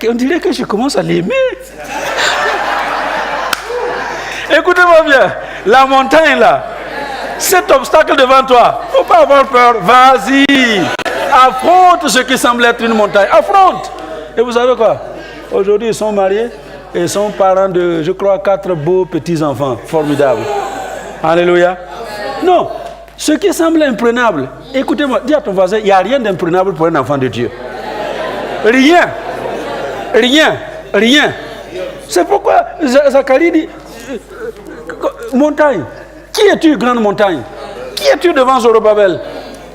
On dirait que je commence à l'aimer. Écoutez-moi bien, la montagne là, cet obstacle devant toi, il ne faut pas avoir peur, vas-y, affronte ce qui semble être une montagne, affronte. Et vous savez quoi? Aujourd'hui, ils sont mariés et ils sont parents de, je crois, 4 beaux petits-enfants, formidables. Alléluia. Non, ce qui semble imprenable, écoutez-moi, dis à ton voisin, il n'y a rien d'imprenable pour un enfant de Dieu. Rien. Rien. Rien. C'est pourquoi Zacharie dit, montagne, qui es-tu, grande montagne? Qui es-tu devant Zorobabel?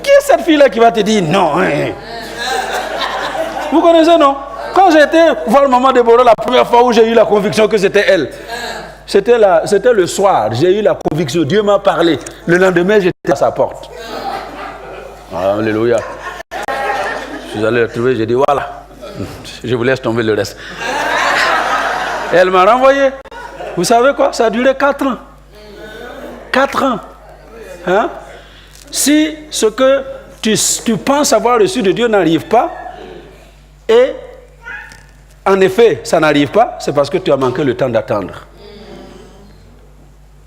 Qui est cette fille-là qui va te dire non? Vous connaissez, non? Quand j'ai été voir maman Déborah la première fois où j'ai eu la conviction que c'était elle, c'était le soir, j'ai eu la conviction, Dieu m'a parlé. Le lendemain, j'étais à sa porte. Alléluia. Je suis allé la trouver, j'ai dit voilà, je vous laisse tomber le reste. Et elle m'a renvoyé. Vous savez quoi? Ça a duré 4 ans. 4 ans. Hein? Si ce que tu penses avoir reçu de Dieu n'arrive pas, et en effet, ça n'arrive pas, c'est parce que tu as manqué le temps d'attendre.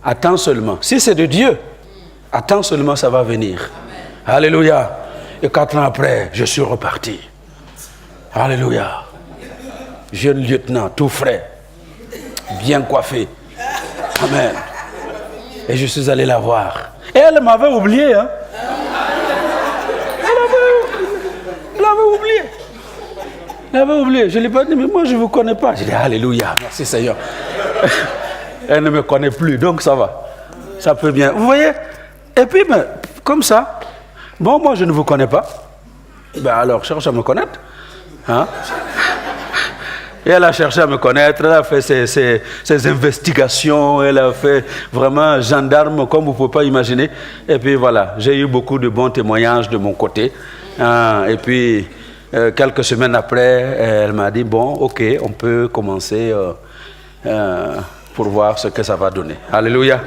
Attends seulement. Si c'est de Dieu, attends seulement, ça va venir. Alléluia. Et 4 ans après, je suis reparti. Alléluia. Jeune lieutenant, tout frais, bien coiffé. Amen. Et je suis allé la voir. Et elle m'avait oublié. Hein? Elle avait oublié. Elle avait oublié. Je lui ai pas dit, mais moi je ne vous connais pas. J'ai dit, alléluia, merci Seigneur. Elle ne me connaît plus, donc ça va. Ça peut bien. Vous voyez? Et puis, ben, comme ça, bon, moi je ne vous connais pas. Ben alors, cherche à me connaître. Hein? Et elle a cherché à me connaître, elle a fait ses investigations, elle a fait vraiment gendarme, comme vous ne pouvez pas imaginer. Et puis voilà, j'ai eu beaucoup de bons témoignages de mon côté. Et puis, quelques semaines après, elle m'a dit, bon, ok, on peut commencer pour voir ce que ça va donner. Alléluia.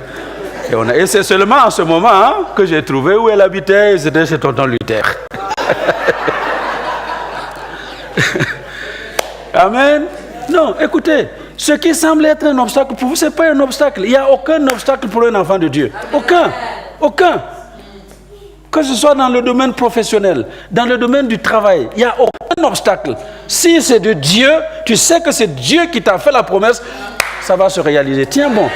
Et c'est seulement en ce moment que j'ai trouvé où elle habitait, c'était chez tonton Luther. Amen. Non, écoutez, ce qui semble être un obstacle pour vous, ce n'est pas un obstacle. Il n'y a aucun obstacle pour un enfant de Dieu. Aucun. Aucun. Que ce soit dans le domaine professionnel, dans le domaine du travail, il n'y a aucun obstacle. Si c'est de Dieu, tu sais que c'est Dieu qui t'a fait la promesse, ça va se réaliser. Tiens bon.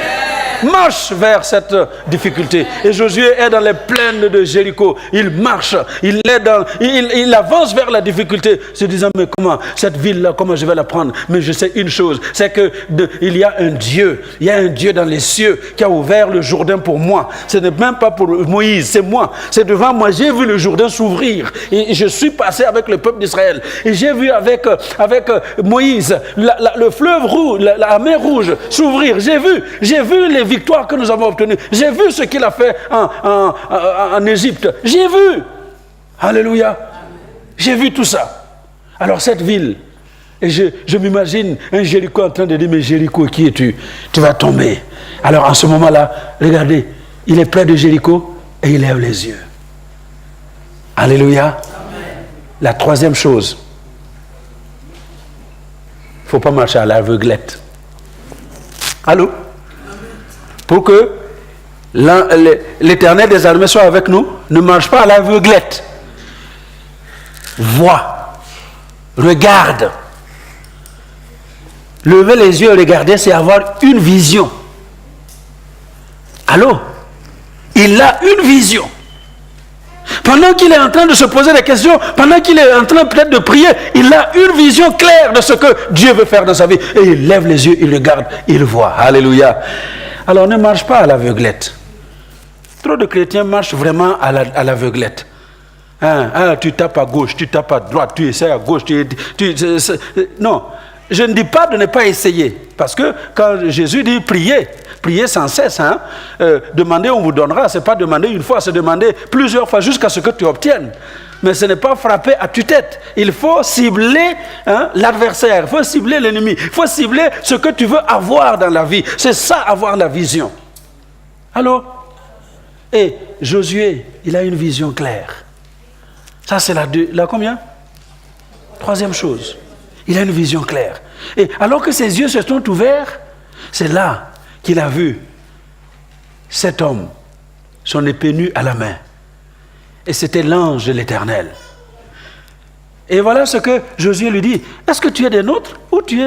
Marche vers cette difficulté. Et Josué est dans les plaines de Jéricho. Il marche, il avance vers la difficulté, se disant, mais comment, cette ville-là, comment je vais la prendre? Mais je sais une chose, c'est que il y a un Dieu dans les cieux qui a ouvert le Jourdain pour moi. Ce n'est même pas pour Moïse, c'est moi. C'est devant moi, j'ai vu le Jourdain s'ouvrir. Et je suis passé avec le peuple d'Israël. Et j'ai vu avec Moïse le fleuve rouge, la mer rouge s'ouvrir. J'ai vu les victoires que nous avons obtenues. J'ai vu ce qu'il a fait en Égypte. J'ai vu. Alléluia. J'ai vu tout ça. Alors cette ville, Et je m'imagine un Jéricho en train de dire, mais Jéricho, qui es-tu? Tu vas tomber. Alors en ce moment-là, regardez, il est près de Jéricho et il lève les yeux. Alléluia. Amen. La troisième chose, il ne faut pas marcher à l'aveuglette. Allô? Pour que l'Éternel des armées soit avec nous, ne marche pas à l'aveuglette. Vois, regarde. Lever les yeux et regarder, c'est avoir une vision. Allô? Il a une vision. Pendant qu'il est en train de se poser des questions, pendant qu'il est en train peut-être de prier, il a une vision claire de ce que Dieu veut faire dans sa vie. Et il lève les yeux, il regarde, il voit. Alléluia. Alors ne marche pas à l'aveuglette. Trop de chrétiens marchent vraiment à l'aveuglette. Tu tapes à gauche, tu tapes à droite, tu essaies à gauche. Non, je ne dis pas de ne pas essayer. Parce que quand Jésus dit prier sans cesse, demander on vous donnera, ce n'est pas demander une fois, c'est demander plusieurs fois jusqu'à ce que tu obtiennes. Mais ce n'est pas frapper à tue-tête. Il faut cibler l'adversaire, il faut cibler l'ennemi, il faut cibler ce que tu veux avoir dans la vie. C'est ça, avoir la vision. Allô? Et Josué, il a une vision claire. Ça, c'est la combien? Troisième chose. Il a une vision claire. Et alors que ses yeux se sont ouverts, c'est là qu'il a vu cet homme, son épée nue à la main. Et c'était l'ange de l'Éternel. Et voilà ce que Josué lui dit. Est-ce que tu es des nôtres ou tu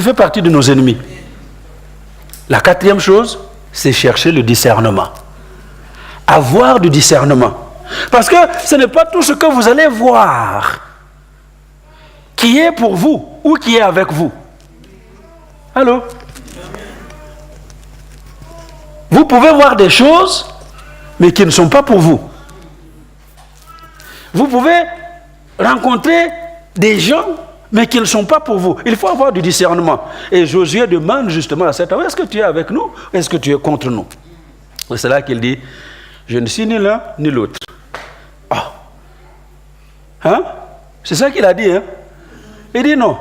fais partie de nos ennemis? La quatrième chose, c'est chercher le discernement. Avoir du discernement. Parce que ce n'est pas tout ce que vous allez voir qui est pour vous ou qui est avec vous. Allô? Vous pouvez voir des choses, mais qui ne sont pas pour vous. Vous pouvez rencontrer des gens, mais qui ne sont pas pour vous. Il faut avoir du discernement. Et Josué demande justement à cet homme, est-ce que tu es avec nous ou est-ce que tu es contre nous? Et c'est là qu'il dit, je ne suis ni l'un ni l'autre. C'est ça qu'il a dit. Il dit non.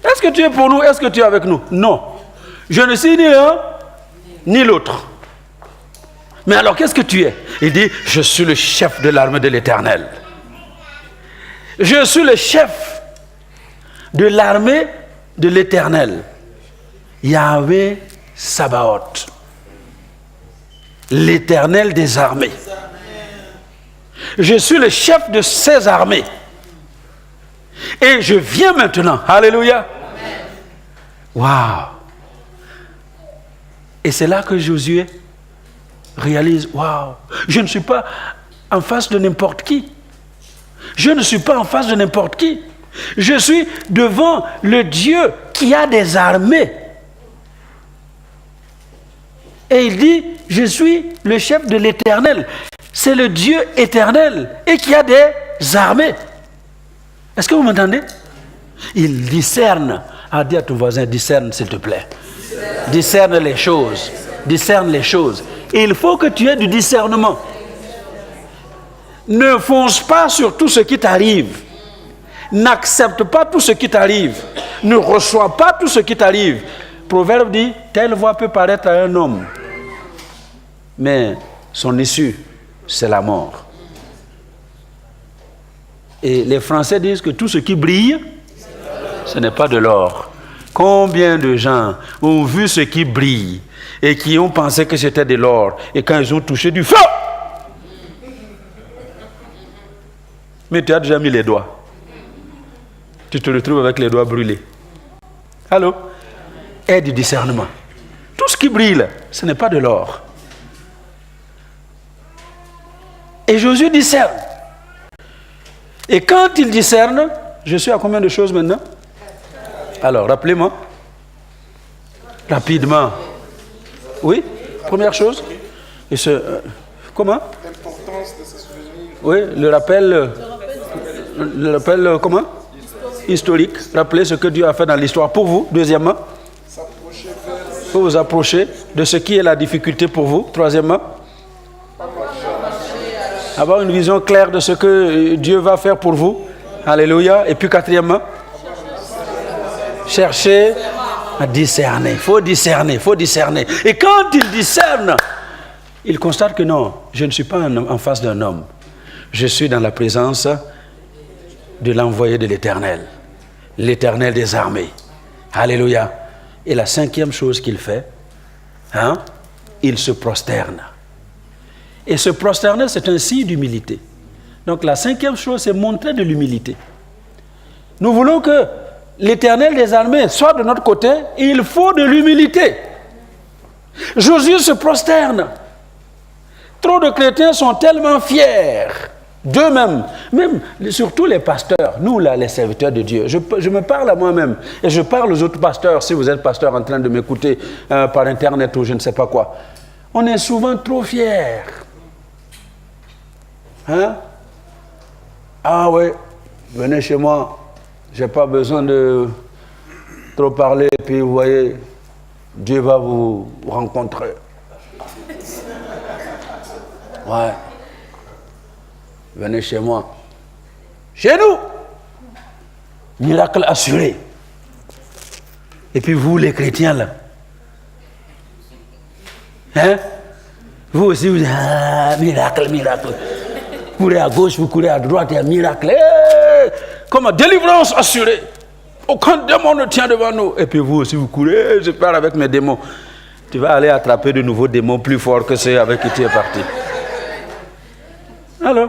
Est-ce que tu es pour nous? Est-ce que tu es avec nous? Non. Je ne suis ni l'un ni l'autre. Mais alors qu'est-ce que tu es? Il dit, je suis le chef de l'armée de l'Éternel. Je suis le chef de l'armée de l'Éternel. Yahweh Sabaoth. L'Éternel des armées. Je suis le chef de ces armées. Et je viens maintenant. Alléluia. Waouh. Et c'est là que Josué réalise, waouh, je ne suis pas en face de n'importe qui. Je ne suis pas en face de n'importe qui. Je suis devant le Dieu qui a des armées. Et il dit, je suis le chef de l'Éternel. C'est le Dieu éternel et qui a des armées. Est-ce que vous m'entendez? Il discerne. Dis à ton voisin, discerne s'il te plaît. Discerne les choses. Discerne les choses. Et il faut que tu aies du discernement. Ne fonce pas sur tout ce qui t'arrive. N'accepte pas tout ce qui t'arrive. Ne reçois pas tout ce qui t'arrive. Proverbe dit, telle voie peut paraître à un homme, mais son issue, c'est la mort. Et les Français disent que tout ce qui brille, ce n'est pas de l'or. Combien de gens ont vu ce qui brille et qui ont pensé que c'était de l'or, et quand ils ont touché du feu, mais tu as déjà mis les doigts, tu te retrouves avec les doigts brûlés. Allô? Aie du discernement. Tout ce qui brille là, ce n'est pas de l'or. Et Josué discerne. Et quand il discerne, je suis à combien de choses maintenant? Alors, rappelez-moi. Rapidement. Oui, première chose. Et comment? Oui, le rappel comment? Historique. Rappelez ce que Dieu a fait dans l'histoire pour vous. Deuxièmement, faut vous approcher de ce qui est la difficulté pour vous. Troisièmement, avoir une vision claire de ce que Dieu va faire pour vous. Alléluia. Et puis quatrièmement, Chercher à discerner. Il faut discerner, il faut discerner. Et quand il discerne, il constate que non, je ne suis pas en face d'un homme. Je suis dans la présence de l'envoyé de l'Éternel. L'Éternel des armées. Alléluia. Et la cinquième chose qu'il fait, il se prosterne. Et se prosterner, c'est un signe d'humilité. Donc la cinquième chose, c'est montrer de l'humilité. Nous voulons que l'Éternel des armées soit de notre côté, et il faut de l'humilité. Josué se prosterne. Trop de chrétiens sont tellement fiers d'eux-mêmes, même surtout les pasteurs, nous là, les serviteurs de Dieu. Je me parle à moi-même et je parle aux autres pasteurs, si vous êtes pasteur en train de m'écouter par internet ou je ne sais pas quoi. On est souvent trop fiers. Ah oui, venez chez moi, je n'ai pas besoin de trop parler, et puis vous voyez, Dieu va vous rencontrer. Ouais. Venez chez moi. Chez nous. Miracle assuré. Et puis vous, les chrétiens, là. Vous aussi, vous dites, miracle, miracle. Vous courez à gauche, vous courez à droite, il y a miracle. Comme délivrance assurée. Aucun démon ne tient devant nous. Et puis vous aussi, vous courez, je pars avec mes démons. Tu vas aller attraper de nouveaux démons plus forts que ceux avec qui tu es parti. Alors,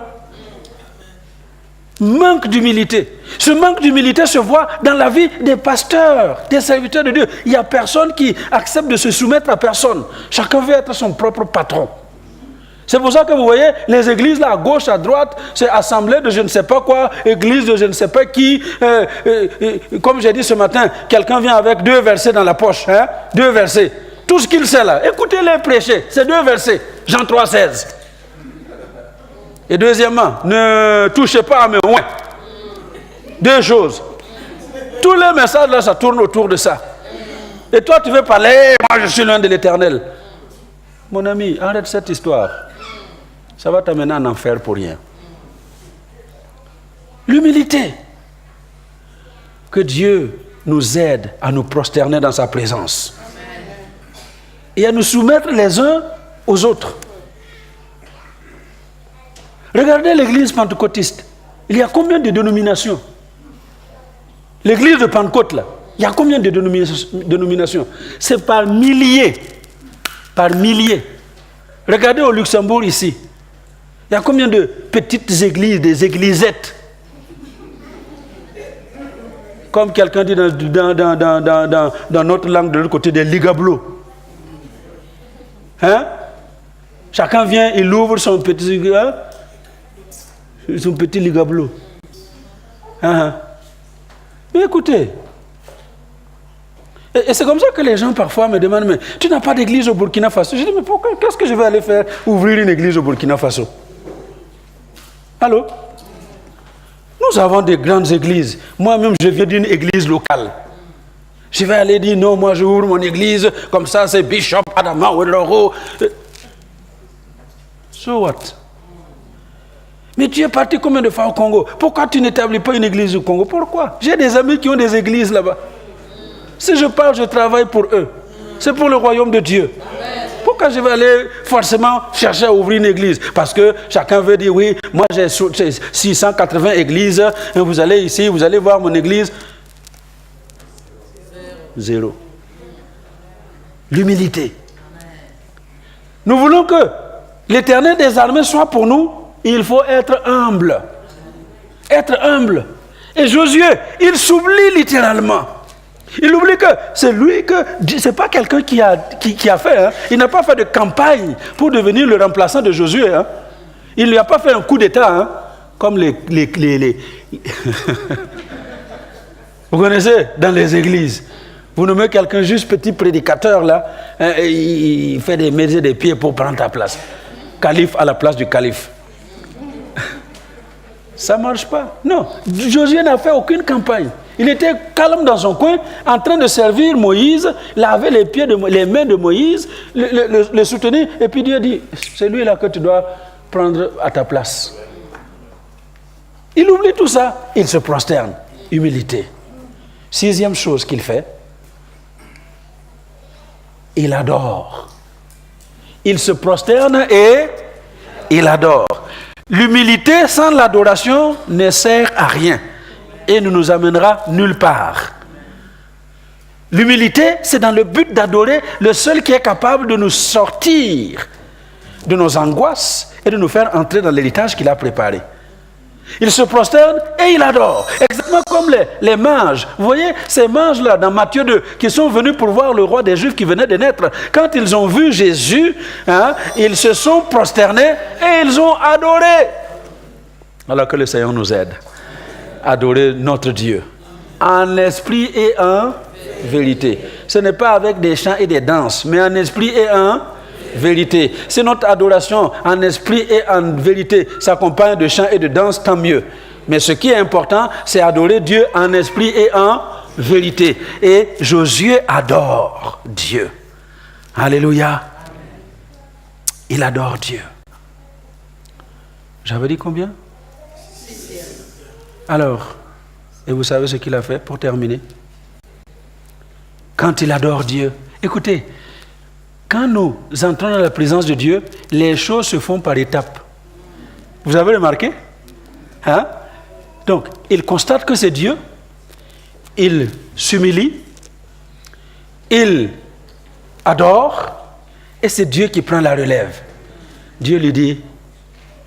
manque d'humilité. Ce manque d'humilité se voit dans la vie des pasteurs, des serviteurs de Dieu. Il n'y a personne qui accepte de se soumettre à personne. Chacun veut être son propre patron. C'est pour ça que vous voyez les églises là, à gauche, à droite, c'est assemblée de je ne sais pas quoi, église de je ne sais pas qui. Comme j'ai dit ce matin, quelqu'un vient avec 2 versets dans la poche. 2 versets. Tout ce qu'il sait là, écoutez-les prêcher. C'est 2 versets. Jean 3,16. Et deuxièmement, ne touchez pas à mes oins. 2 choses. Tous les messages là, ça tourne autour de ça. Et toi, tu veux parler, moi je suis loin de l'Éternel. Mon ami, arrête cette histoire. Ça va t'amener en enfer pour rien. L'humilité. Que Dieu nous aide à nous prosterner dans sa présence. Et à nous soumettre les uns aux autres. Regardez l'église pentecôtiste. Il y a combien de dénominations? L'église de Pentecôte, là, il y a combien de dénominations? C'est par milliers. Par milliers. Regardez au Luxembourg ici. Il y a combien de petites églises, des églisettes? Comme quelqu'un dit dans notre langue de l'autre côté, des ligablos. Chacun vient, il ouvre son petit ligablo. Mais écoutez, et c'est comme ça que les gens parfois me demandent, mais tu n'as pas d'église au Burkina Faso? Je dis, mais pourquoi? Qu'est-ce que je vais aller faire? Ouvrir une église au Burkina Faso? Allô? Nous avons des grandes églises. Moi-même, je viens d'une église locale. Je vais aller dire, non, moi je ouvre mon église, comme ça c'est Bishop Adama Oueloro. So what? Mais tu es parti combien de fois au Congo? Pourquoi tu n'établis pas une église au Congo? Pourquoi? J'ai des amis qui ont des églises là-bas. Si je parle, je travaille pour eux. C'est pour le royaume de Dieu. Pourquoi je vais aller forcément chercher à ouvrir une église? Parce que chacun veut dire, oui, moi j'ai 680 églises, et vous allez ici, vous allez voir mon église. 0. L'humilité. Nous voulons que l'Éternel des armées soit pour nous, il faut être humble. Être humble. Et Josué, il s'oublie littéralement. Il oublie que c'est lui que... C'est pas quelqu'un qui a fait. Il n'a pas fait de campagne pour devenir le remplaçant de Josué. Il ne lui a pas fait un coup d'État. Comme les Vous connaissez, dans les églises. Vous nommez quelqu'un juste petit prédicateur là. Il fait des mains et des pieds pour prendre ta place. Calife à la place du calife. Ça ne marche pas. Non. Josué n'a fait aucune campagne. Il était calme dans son coin, en train de servir Moïse, laver les mains de Moïse, le soutenir, et puis Dieu dit, c'est lui là que tu dois prendre à ta place. Il oublie tout ça, il se prosterne. Humilité. 6e chose qu'il fait, il adore. Il se prosterne et il adore. L'humilité sans l'adoration ne sert à rien et ne nous amènera nulle part. L'humilité, c'est dans le but d'adorer le seul qui est capable de nous sortir de nos angoisses et de nous faire entrer dans l'héritage qu'il a préparé. Il se prosterne et il adore. Exactement comme les mages. Vous voyez, ces mages-là, dans Matthieu 2, qui sont venus pour voir le roi des Juifs qui venait de naître. Quand ils ont vu Jésus, ils se sont prosternés et ils ont adoré. Alors que le Seigneur nous aide. Adorer notre Dieu. En esprit et en vérité. Ce n'est pas avec des chants et des danses, mais en esprit et en vérité. Si notre adoration en esprit et en vérité s'accompagne de chants et de danses, tant mieux. Mais ce qui est important, c'est adorer Dieu en esprit et en vérité. Et Josué adore Dieu. Alléluia. Il adore Dieu. J'avais dit combien? Alors, et vous savez ce qu'il a fait pour terminer? Quand il adore Dieu, écoutez, quand nous entrons dans la présence de Dieu, les choses se font par étapes. Vous avez remarqué? Donc, il constate que c'est Dieu, il s'humilie, il adore, et c'est Dieu qui prend la relève. Dieu lui dit,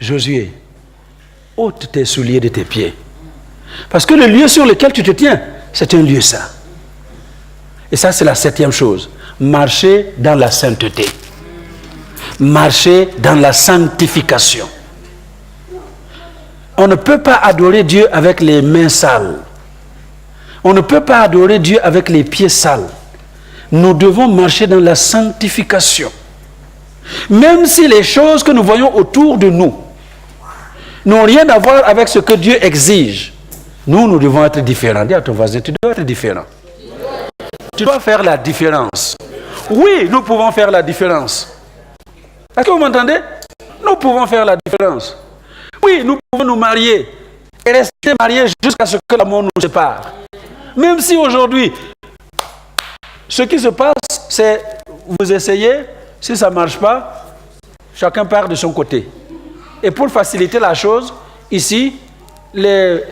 Josué, ôte tes souliers de tes pieds. Parce que le lieu sur lequel tu te tiens, c'est un lieu saint. Et ça, c'est la 7e chose. Marcher dans la sainteté. Marcher dans la sanctification. On ne peut pas adorer Dieu avec les mains sales. On ne peut pas adorer Dieu avec les pieds sales. Nous devons marcher dans la sanctification. Même si les choses que nous voyons autour de nous n'ont rien à voir avec ce que Dieu exige, nous devons être différents. Dis à ton voisin, tu dois être différent. Tu dois faire la différence. Oui, nous pouvons faire la différence. Est-ce que vous m'entendez? Nous pouvons faire la différence. Oui, nous pouvons nous marier et rester mariés jusqu'à ce que la mort nous sépare. Même si aujourd'hui, ce qui se passe, c'est vous essayez, si ça ne marche pas, chacun part de son côté. Et pour faciliter la chose, ici,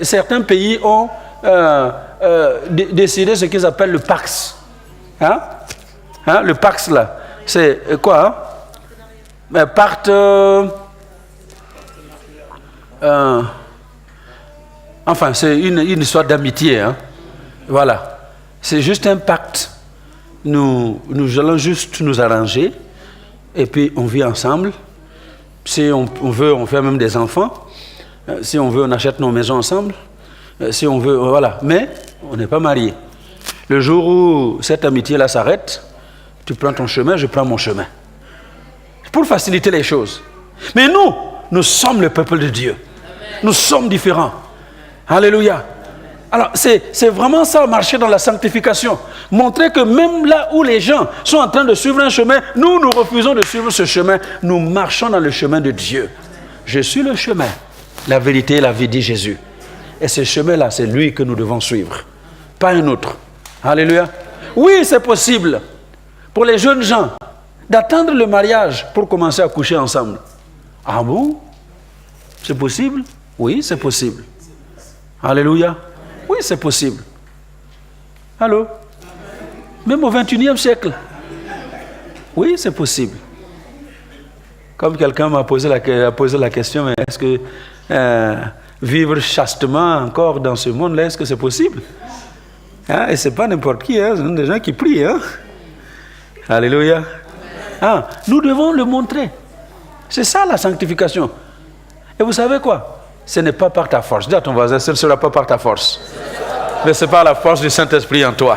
certains pays ont décidé ce qu'ils appellent le Pax. Le Pax, là, c'est quoi? Pacte... enfin, c'est une histoire d'amitié. Voilà. C'est juste un pacte. Nous allons juste nous arranger et puis on vit ensemble. Si on veut, on fait même des enfants. Si on veut, on achète nos maisons ensemble. Si on veut, voilà. Mais on n'est pas mariés. Le jour où cette amitié-là s'arrête, tu prends ton chemin, je prends mon chemin. Pour faciliter les choses. Mais nous sommes le peuple de Dieu. Nous sommes différents. Alléluia. Alors, c'est vraiment ça, marcher dans la sanctification. Montrer que même là où les gens sont en train de suivre un chemin, nous refusons de suivre ce chemin. Nous marchons dans le chemin de Dieu. Je suis le chemin, la vérité et la vie, dit Jésus. Et ce chemin-là, c'est lui que nous devons suivre. Pas un autre. Alléluia. Oui, c'est possible pour les jeunes gens d'attendre le mariage pour commencer à coucher ensemble. Ah bon? C'est possible? Oui, c'est possible. Alléluia. Oui, c'est possible. Allô? Même au 21e siècle. Oui, c'est possible. Comme quelqu'un m'a posé la question, mais est-ce que vivre chastement encore dans ce monde-là, est-ce que c'est possible? Et ce n'est pas n'importe qui, ce sont des gens qui prient. Alléluia. Nous devons le montrer. C'est ça la sanctification. Et vous savez quoi? Ce n'est pas par ta force. Dis à ton voisin, ce ne sera pas par ta force. Mais c'est par la force du Saint-Esprit en toi.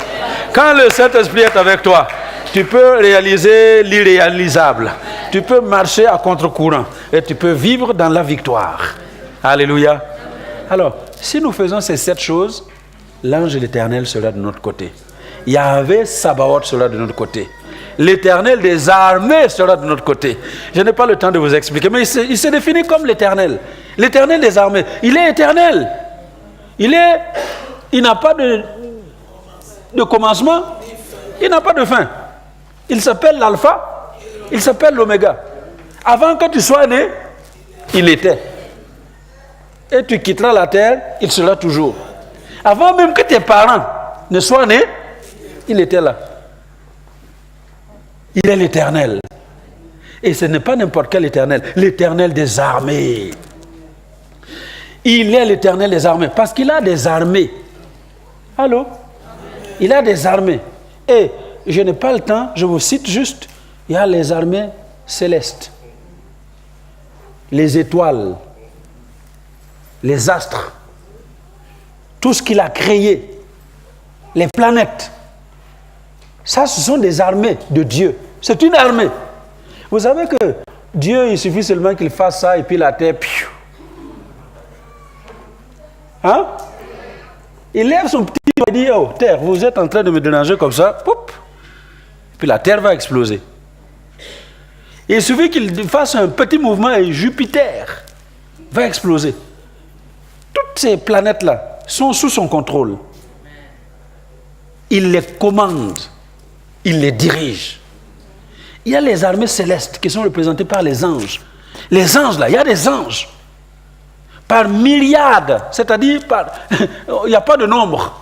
Quand le Saint-Esprit est avec toi, tu peux réaliser l'irréalisable. Tu peux marcher à contre-courant. Et tu peux vivre dans la victoire. Alléluia. Alors, si nous faisons ces 7 choses, l'ange de l'Éternel sera de notre côté. Yahvé Sabaoth sera de notre côté. L'Éternel des armées sera de notre côté. Je n'ai pas le temps de vous expliquer, mais il se définit comme l'Éternel. L'Éternel des armées. Il est éternel. Il n'a pas de de commencement, il n'a pas de fin. Il s'appelle l'alpha, il s'appelle l'oméga. Avant que tu sois né, il était. Et tu quitteras la terre, il sera toujours. Avant même que tes parents ne soient nés, il était là. Il est l'Éternel. Et ce n'est pas n'importe quel Éternel, l'Éternel des armées. Il est l'Éternel des armées, parce qu'il a des armées. Allô? Il a des armées. Et je n'ai pas le temps, je vous cite juste, il y a les armées célestes, les étoiles, les astres, tout ce qu'il a créé, les planètes. Ça, ce sont des armées de Dieu. C'est une armée. Vous savez que Dieu, il suffit seulement qu'il fasse ça et puis la terre, piou. Hein? Il lève son petit doigt et dit, oh, terre, vous êtes en train de me déranger comme ça, poup, puis la terre va exploser. Et il suffit qu'il fasse un petit mouvement et Jupiter va exploser. Toutes ces planètes-là sont sous son contrôle. Il les commande, il les dirige. Il y a les armées célestes qui sont représentées par les anges. Les anges, là, il y a des anges. Par milliards, c'est-à-dire il n'y a pas de nombre.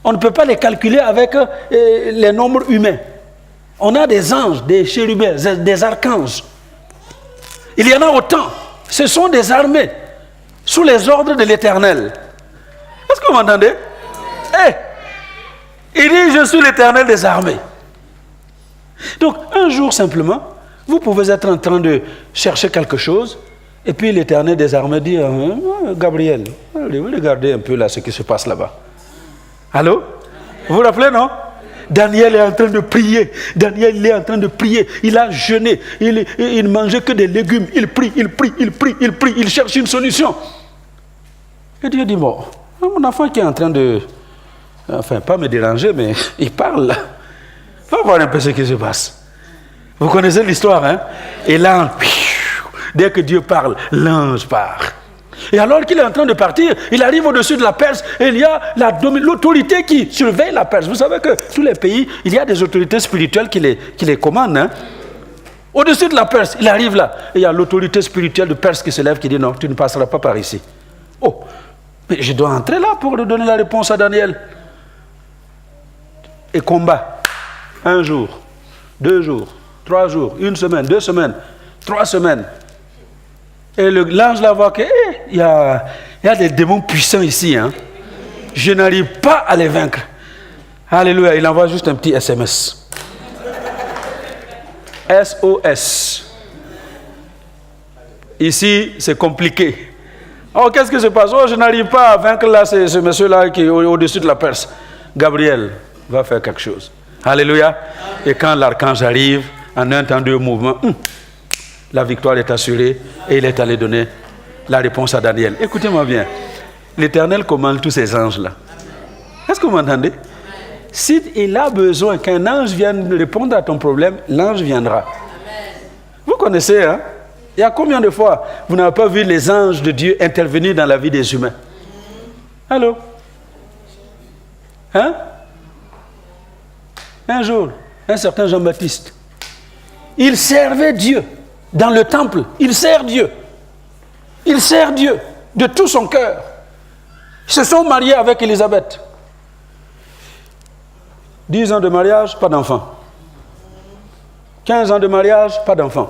On ne peut pas les calculer avec les nombres humains. On a des anges, des chérubins, des archanges. Il y en a autant. Ce sont des armées sous les ordres de l'Éternel. Est-ce que vous m'entendez? Il dit, je suis l'Éternel des armées. Donc, un jour simplement, vous pouvez être en train de chercher quelque chose, et puis l'Éternel des armées dit, Gabriel, allez, regardez un peu là ce qui se passe là-bas. Allô? Vous vous rappelez, non? Daniel est en train de prier. Daniel, il est en train de prier. Il a jeûné. Il ne mangeait que des légumes. Il prie, il prie, il prie, il prie. Il cherche une solution. Et Dieu dit, bon, mon enfant qui est en train de... Enfin, pas me déranger, mais il parle là. Va voir un peu ce qui se passe. Vous connaissez l'histoire, hein? Et l'ange, dès que Dieu parle, l'ange part. Et alors qu'il est en train de partir, il arrive au-dessus de la Perse et il y a l'autorité qui surveille la Perse. Vous savez que tous les pays, il y a des autorités spirituelles qui les commandent. Hein? Au-dessus de la Perse, il arrive là. Et il y a l'autorité spirituelle de Perse qui se lève, qui dit non, tu ne passeras pas par ici. Oh, mais je dois entrer là pour donner la réponse à Daniel. Et combat. 1 jour, 2 jours, 3 jours, 1 semaine, 2 semaines, 3 semaines. Et l'ange là voit qu'il y a des démons puissants ici. Hein. Je n'arrive pas à les vaincre. Alléluia, il envoie juste un petit SMS. SOS. Ici, c'est compliqué. Oh, qu'est-ce qui se passe? Oh, je n'arrive pas à vaincre là, ce monsieur-là qui est au-dessus de la Perse. Gabriel va faire quelque chose. Alléluia. Et quand l'archange arrive, en un temps de mouvement, la victoire est assurée et il est allé donner la réponse à Daniel. Écoutez-moi bien. L'Éternel commande tous ces anges-là. Est-ce que vous m'entendez? Si il a besoin qu'un ange vienne répondre à ton problème, l'ange viendra. Vous connaissez, hein? Il y a combien de fois vous n'avez pas vu les anges de Dieu intervenir dans la vie des humains? Allô? Hein? Un jour, un certain Jean-Baptiste, il servait Dieu dans le temple. Il sert Dieu. Il sert Dieu de tout son cœur. Ils se sont mariés avec Élisabeth. 10 ans de mariage, pas d'enfant. 15 ans de mariage, pas d'enfant.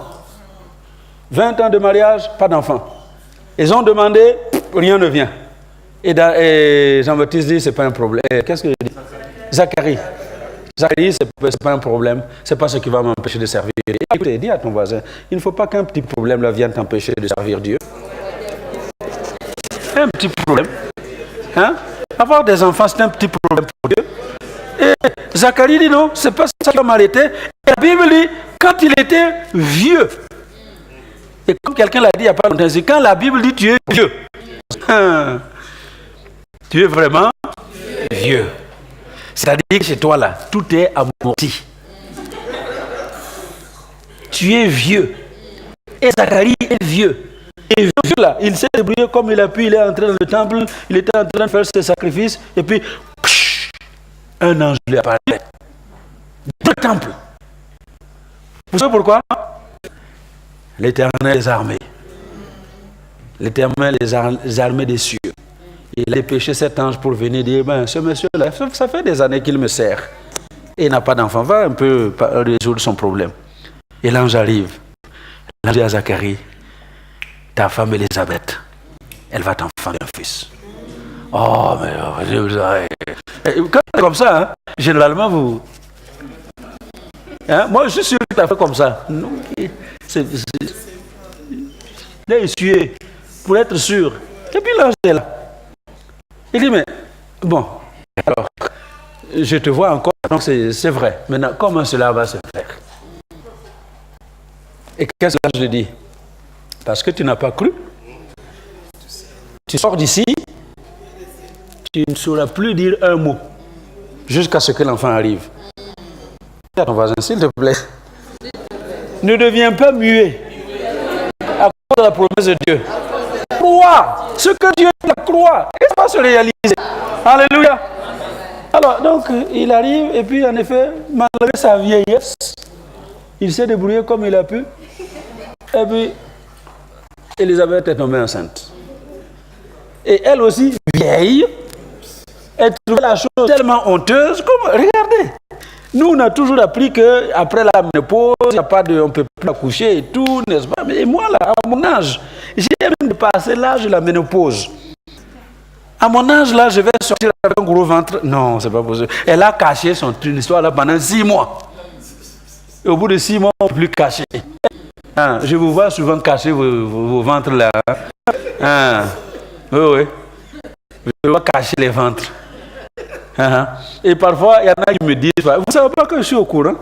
20 ans de mariage, pas d'enfant. Ils ont demandé, rien ne vient. Et Jean-Baptiste dit, c'est pas un problème. Qu'est-ce que je dis? Zacharie. Zacharie, c'est pas un problème. C'est pas ce qui va m'empêcher de servir. Écoutez, dis à ton voisin, il ne faut pas qu'un petit problème là vienne t'empêcher de servir Dieu. Un petit problème. Hein? Avoir des enfants, c'est un petit problème pour Dieu. Et Zacharie dit non, c'est pas ça qui va m'arrêter. Et la Bible dit, quand il était vieux, et comme quelqu'un l'a dit il n'y a pas longtemps, c'est quand la Bible dit tu es vieux. Tu es vraiment vieux. C'est-à-dire que chez toi là, tout est amorti. Tu es vieux. Et Zacharie est vieux. Et vieux là, il s'est débrouillé comme il a pu, il est entré dans le temple, il était en train de faire ses sacrifices, et puis, un ange lui apparaît dans le temple. Vous savez pourquoi? L'Éternel des armées. L'Éternel des armées des cieux. Il a dépêché cet ange pour venir dire, ben, ce monsieur-là, ça fait des années qu'il me sert. Et il n'a pas d'enfant. Va un peu résoudre son problème. Et l'ange arrive. L'ange dit à Zacharie, ta femme Élisabeth, elle va t'enfanter un fils. Oh, mais quand c'est comme ça, hein, généralement, vous... Hein, moi, je suis sûr que tu as fait comme ça. Il a essuyé pour être sûr. Et puis l'ange est là. Il dit, mais bon, alors, je te vois encore, donc c'est vrai. Maintenant, comment cela va se faire? Et qu'est-ce que l'ange dit? Parce que tu n'as pas cru. Tu sors d'ici, tu ne sauras plus dire un mot jusqu'à ce que l'enfant arrive. À ton voisin, s'il te plaît. Ne deviens pas muet à cause de la promesse de Dieu. Crois ce que Dieu t'a croit et ça va se réaliser. Alléluia. Alors, donc, il arrive et puis, en effet, malgré sa vieillesse, il s'est débrouillé comme il a pu. Et puis, Élisabeth est tombée enceinte. Et elle aussi, vieille, elle trouvait la chose tellement honteuse. Comme, regardez, nous, on a toujours appris qu'après la ménopause, il n'y a pas de, on ne peut plus accoucher et tout, n'est-ce pas? Mais moi, là, à mon âge, j'ai même dépassé l'âge de la ménopause. À mon âge, là, je vais sortir avec un gros ventre. Non, c'est pas possible. Elle a caché son histoire là pendant 6 mois. Et au bout de 6 mois, on ne peut plus cacher. Hein, je vous vois souvent cacher vos ventres là. Hein, oui, oui. Je vois cacher les ventres. Hein, et parfois, il y en a qui me disent, vous ne savez pas que je suis au courant.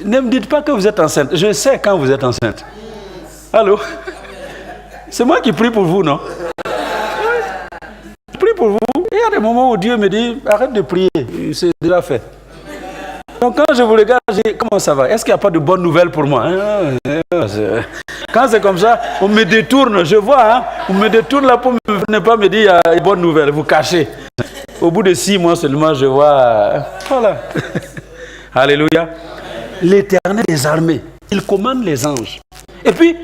Ne me dites pas que vous êtes enceinte. Je sais quand vous êtes enceinte. Allô? C'est moi qui prie pour vous, non? Je prie pour vous. Et il y a des moments où Dieu me dit, arrête de prier. C'est déjà fait. Donc quand je vous regarde, je dis, comment ça va? Est-ce qu'il n'y a pas de bonnes nouvelles pour moi? Quand c'est comme ça, on me détourne, je vois, hein, on me détourne là pour ne pas me dire, il y a de bonnes nouvelles, vous cachez. Au bout de 6 mois seulement, je vois, voilà. Alléluia. L'Éternel des armées, il commande les anges. Et puis,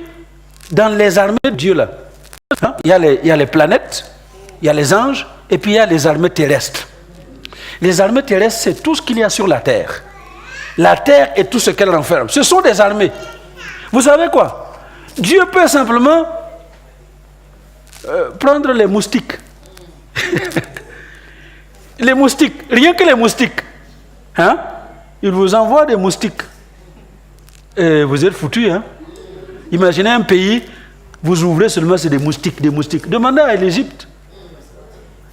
dans les armées de Dieu là, hein, il y a les planètes, il y a les anges, et puis il y a les armées terrestres. Les armées terrestres, c'est tout ce qu'il y a sur la terre. La terre et tout ce qu'elle renferme. Ce sont des armées. Vous savez quoi? Dieu peut simplement prendre les moustiques. Les moustiques, rien que les moustiques. Hein? Il vous envoie des moustiques. Et vous êtes foutus. Hein? Imaginez un pays, vous ouvrez seulement, c'est des moustiques, des moustiques. Demandez à l'Égypte.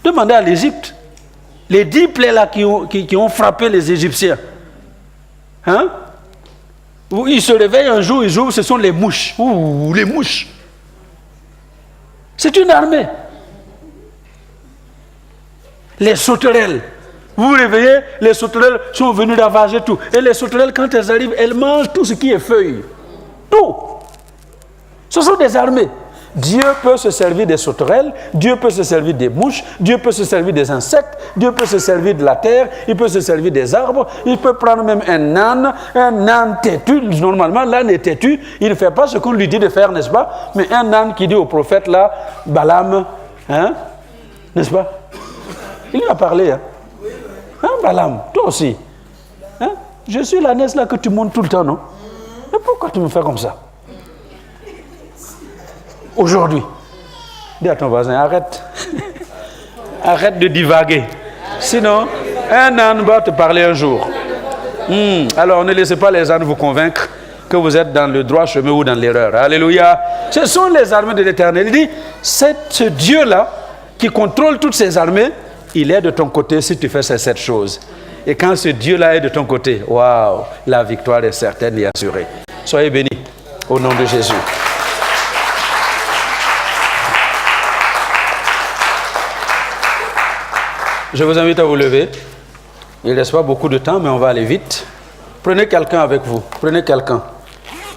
Demandez à l'Égypte. Les 10 plaies là qui ont frappé les Égyptiens. Hein? Ils se réveillent un jour, ils ouvrent, ce sont les mouches. Ouh, les mouches. C'est une armée. Les sauterelles. Vous vous réveillez, les sauterelles sont venues ravager tout. Et les sauterelles, quand elles arrivent, elles mangent tout ce qui est feuilles. Tout. Ce sont des armées. Dieu peut se servir des sauterelles, Dieu peut se servir des mouches, Dieu peut se servir des insectes, Dieu peut se servir de la terre, il peut se servir des arbres, il peut prendre même un âne têtu. Normalement, l'âne est têtu, il ne fait pas ce qu'on lui dit de faire, n'est-ce pas? Mais un âne qui dit au prophète là, Balaam, hein, n'est-ce pas? Il lui a parlé, hein? Hein, Balaam, toi aussi. Hein? Je suis l'ânesse là que tu montes tout le temps, non? Mais pourquoi tu me fais comme ça? Aujourd'hui, dis à ton voisin, arrête. Arrête de divaguer. Sinon, un âne va te parler un jour. Alors ne laissez pas les ânes vous convaincre que vous êtes dans le droit chemin ou dans l'erreur. Alléluia. Ce sont les armées de l'Éternel. Il dit, ce Dieu-là qui contrôle toutes ces armées, il est de ton côté si tu fais ces 7 choses. Et quand ce Dieu-là est de ton côté, waouh, la victoire est certaine et assurée. Soyez bénis au nom de Jésus. Je vous invite à vous lever. Il ne reste pas beaucoup de temps, mais on va aller vite. Prenez quelqu'un avec vous. Prenez quelqu'un.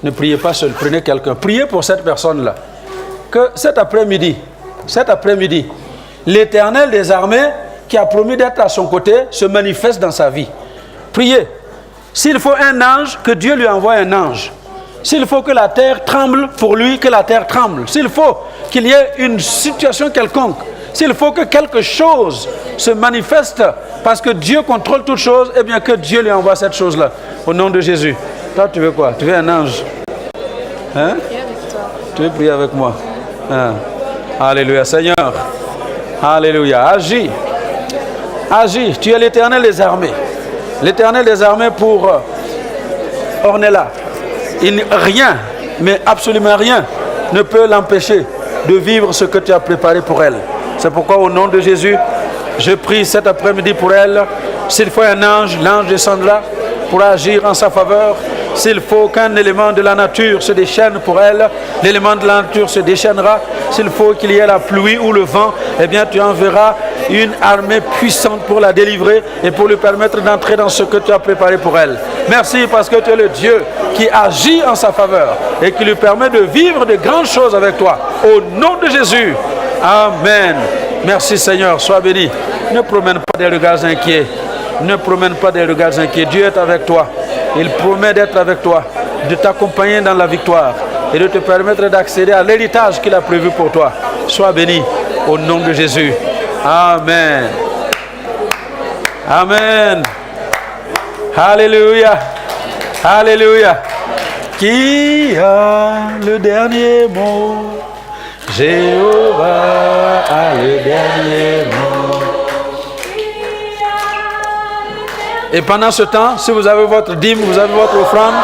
Ne priez pas seul. Prenez quelqu'un. Priez pour cette personne-là. Que cet après-midi, l'Éternel des armées qui a promis d'être à son côté se manifeste dans sa vie. Priez. S'il faut un ange, que Dieu lui envoie un ange. S'il faut que la terre tremble pour lui, que la terre tremble. S'il faut qu'il y ait une situation quelconque, s'il faut que quelque chose se manifeste parce que Dieu contrôle toutes choses, eh bien que Dieu lui envoie cette chose-là. Au nom de Jésus. Toi, tu veux quoi? Tu veux un ange? Hein? Tu veux prier avec moi? Hein? Alléluia. Seigneur. Alléluia. Agis. Agis. Tu es l'Éternel des armées. L'Éternel des armées pour Ornella. Rien, mais absolument rien, ne peut l'empêcher de vivre ce que tu as préparé pour elle. C'est pourquoi au nom de Jésus, je prie cet après-midi pour elle. S'il faut un ange, l'ange descendra pour agir en sa faveur. S'il faut qu'un élément de la nature se déchaîne pour elle, l'élément de la nature se déchaînera. S'il faut qu'il y ait la pluie ou le vent, eh bien tu enverras une armée puissante pour la délivrer et pour lui permettre d'entrer dans ce que tu as préparé pour elle. Merci parce que tu es le Dieu qui agit en sa faveur et qui lui permet de vivre de grandes choses avec toi. Au nom de Jésus. Amen. Merci Seigneur, sois béni. Ne promène pas des regards inquiets. Ne promène pas des regards inquiets. Dieu est avec toi. Il promet d'être avec toi, de t'accompagner dans la victoire et de te permettre d'accéder à l'héritage qu'il a prévu pour toi. Sois béni au nom de Jésus. Amen. Amen. Alléluia. Alléluia. Qui a le dernier mot? Jéhovah a le dernier mot. Et pendant ce temps, si vous avez votre dîme, vous avez votre offrande,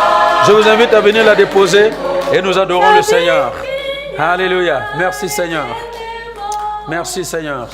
je vous invite à venir la déposer et nous adorons le Seigneur. Alléluia. Merci Seigneur. Merci Seigneur.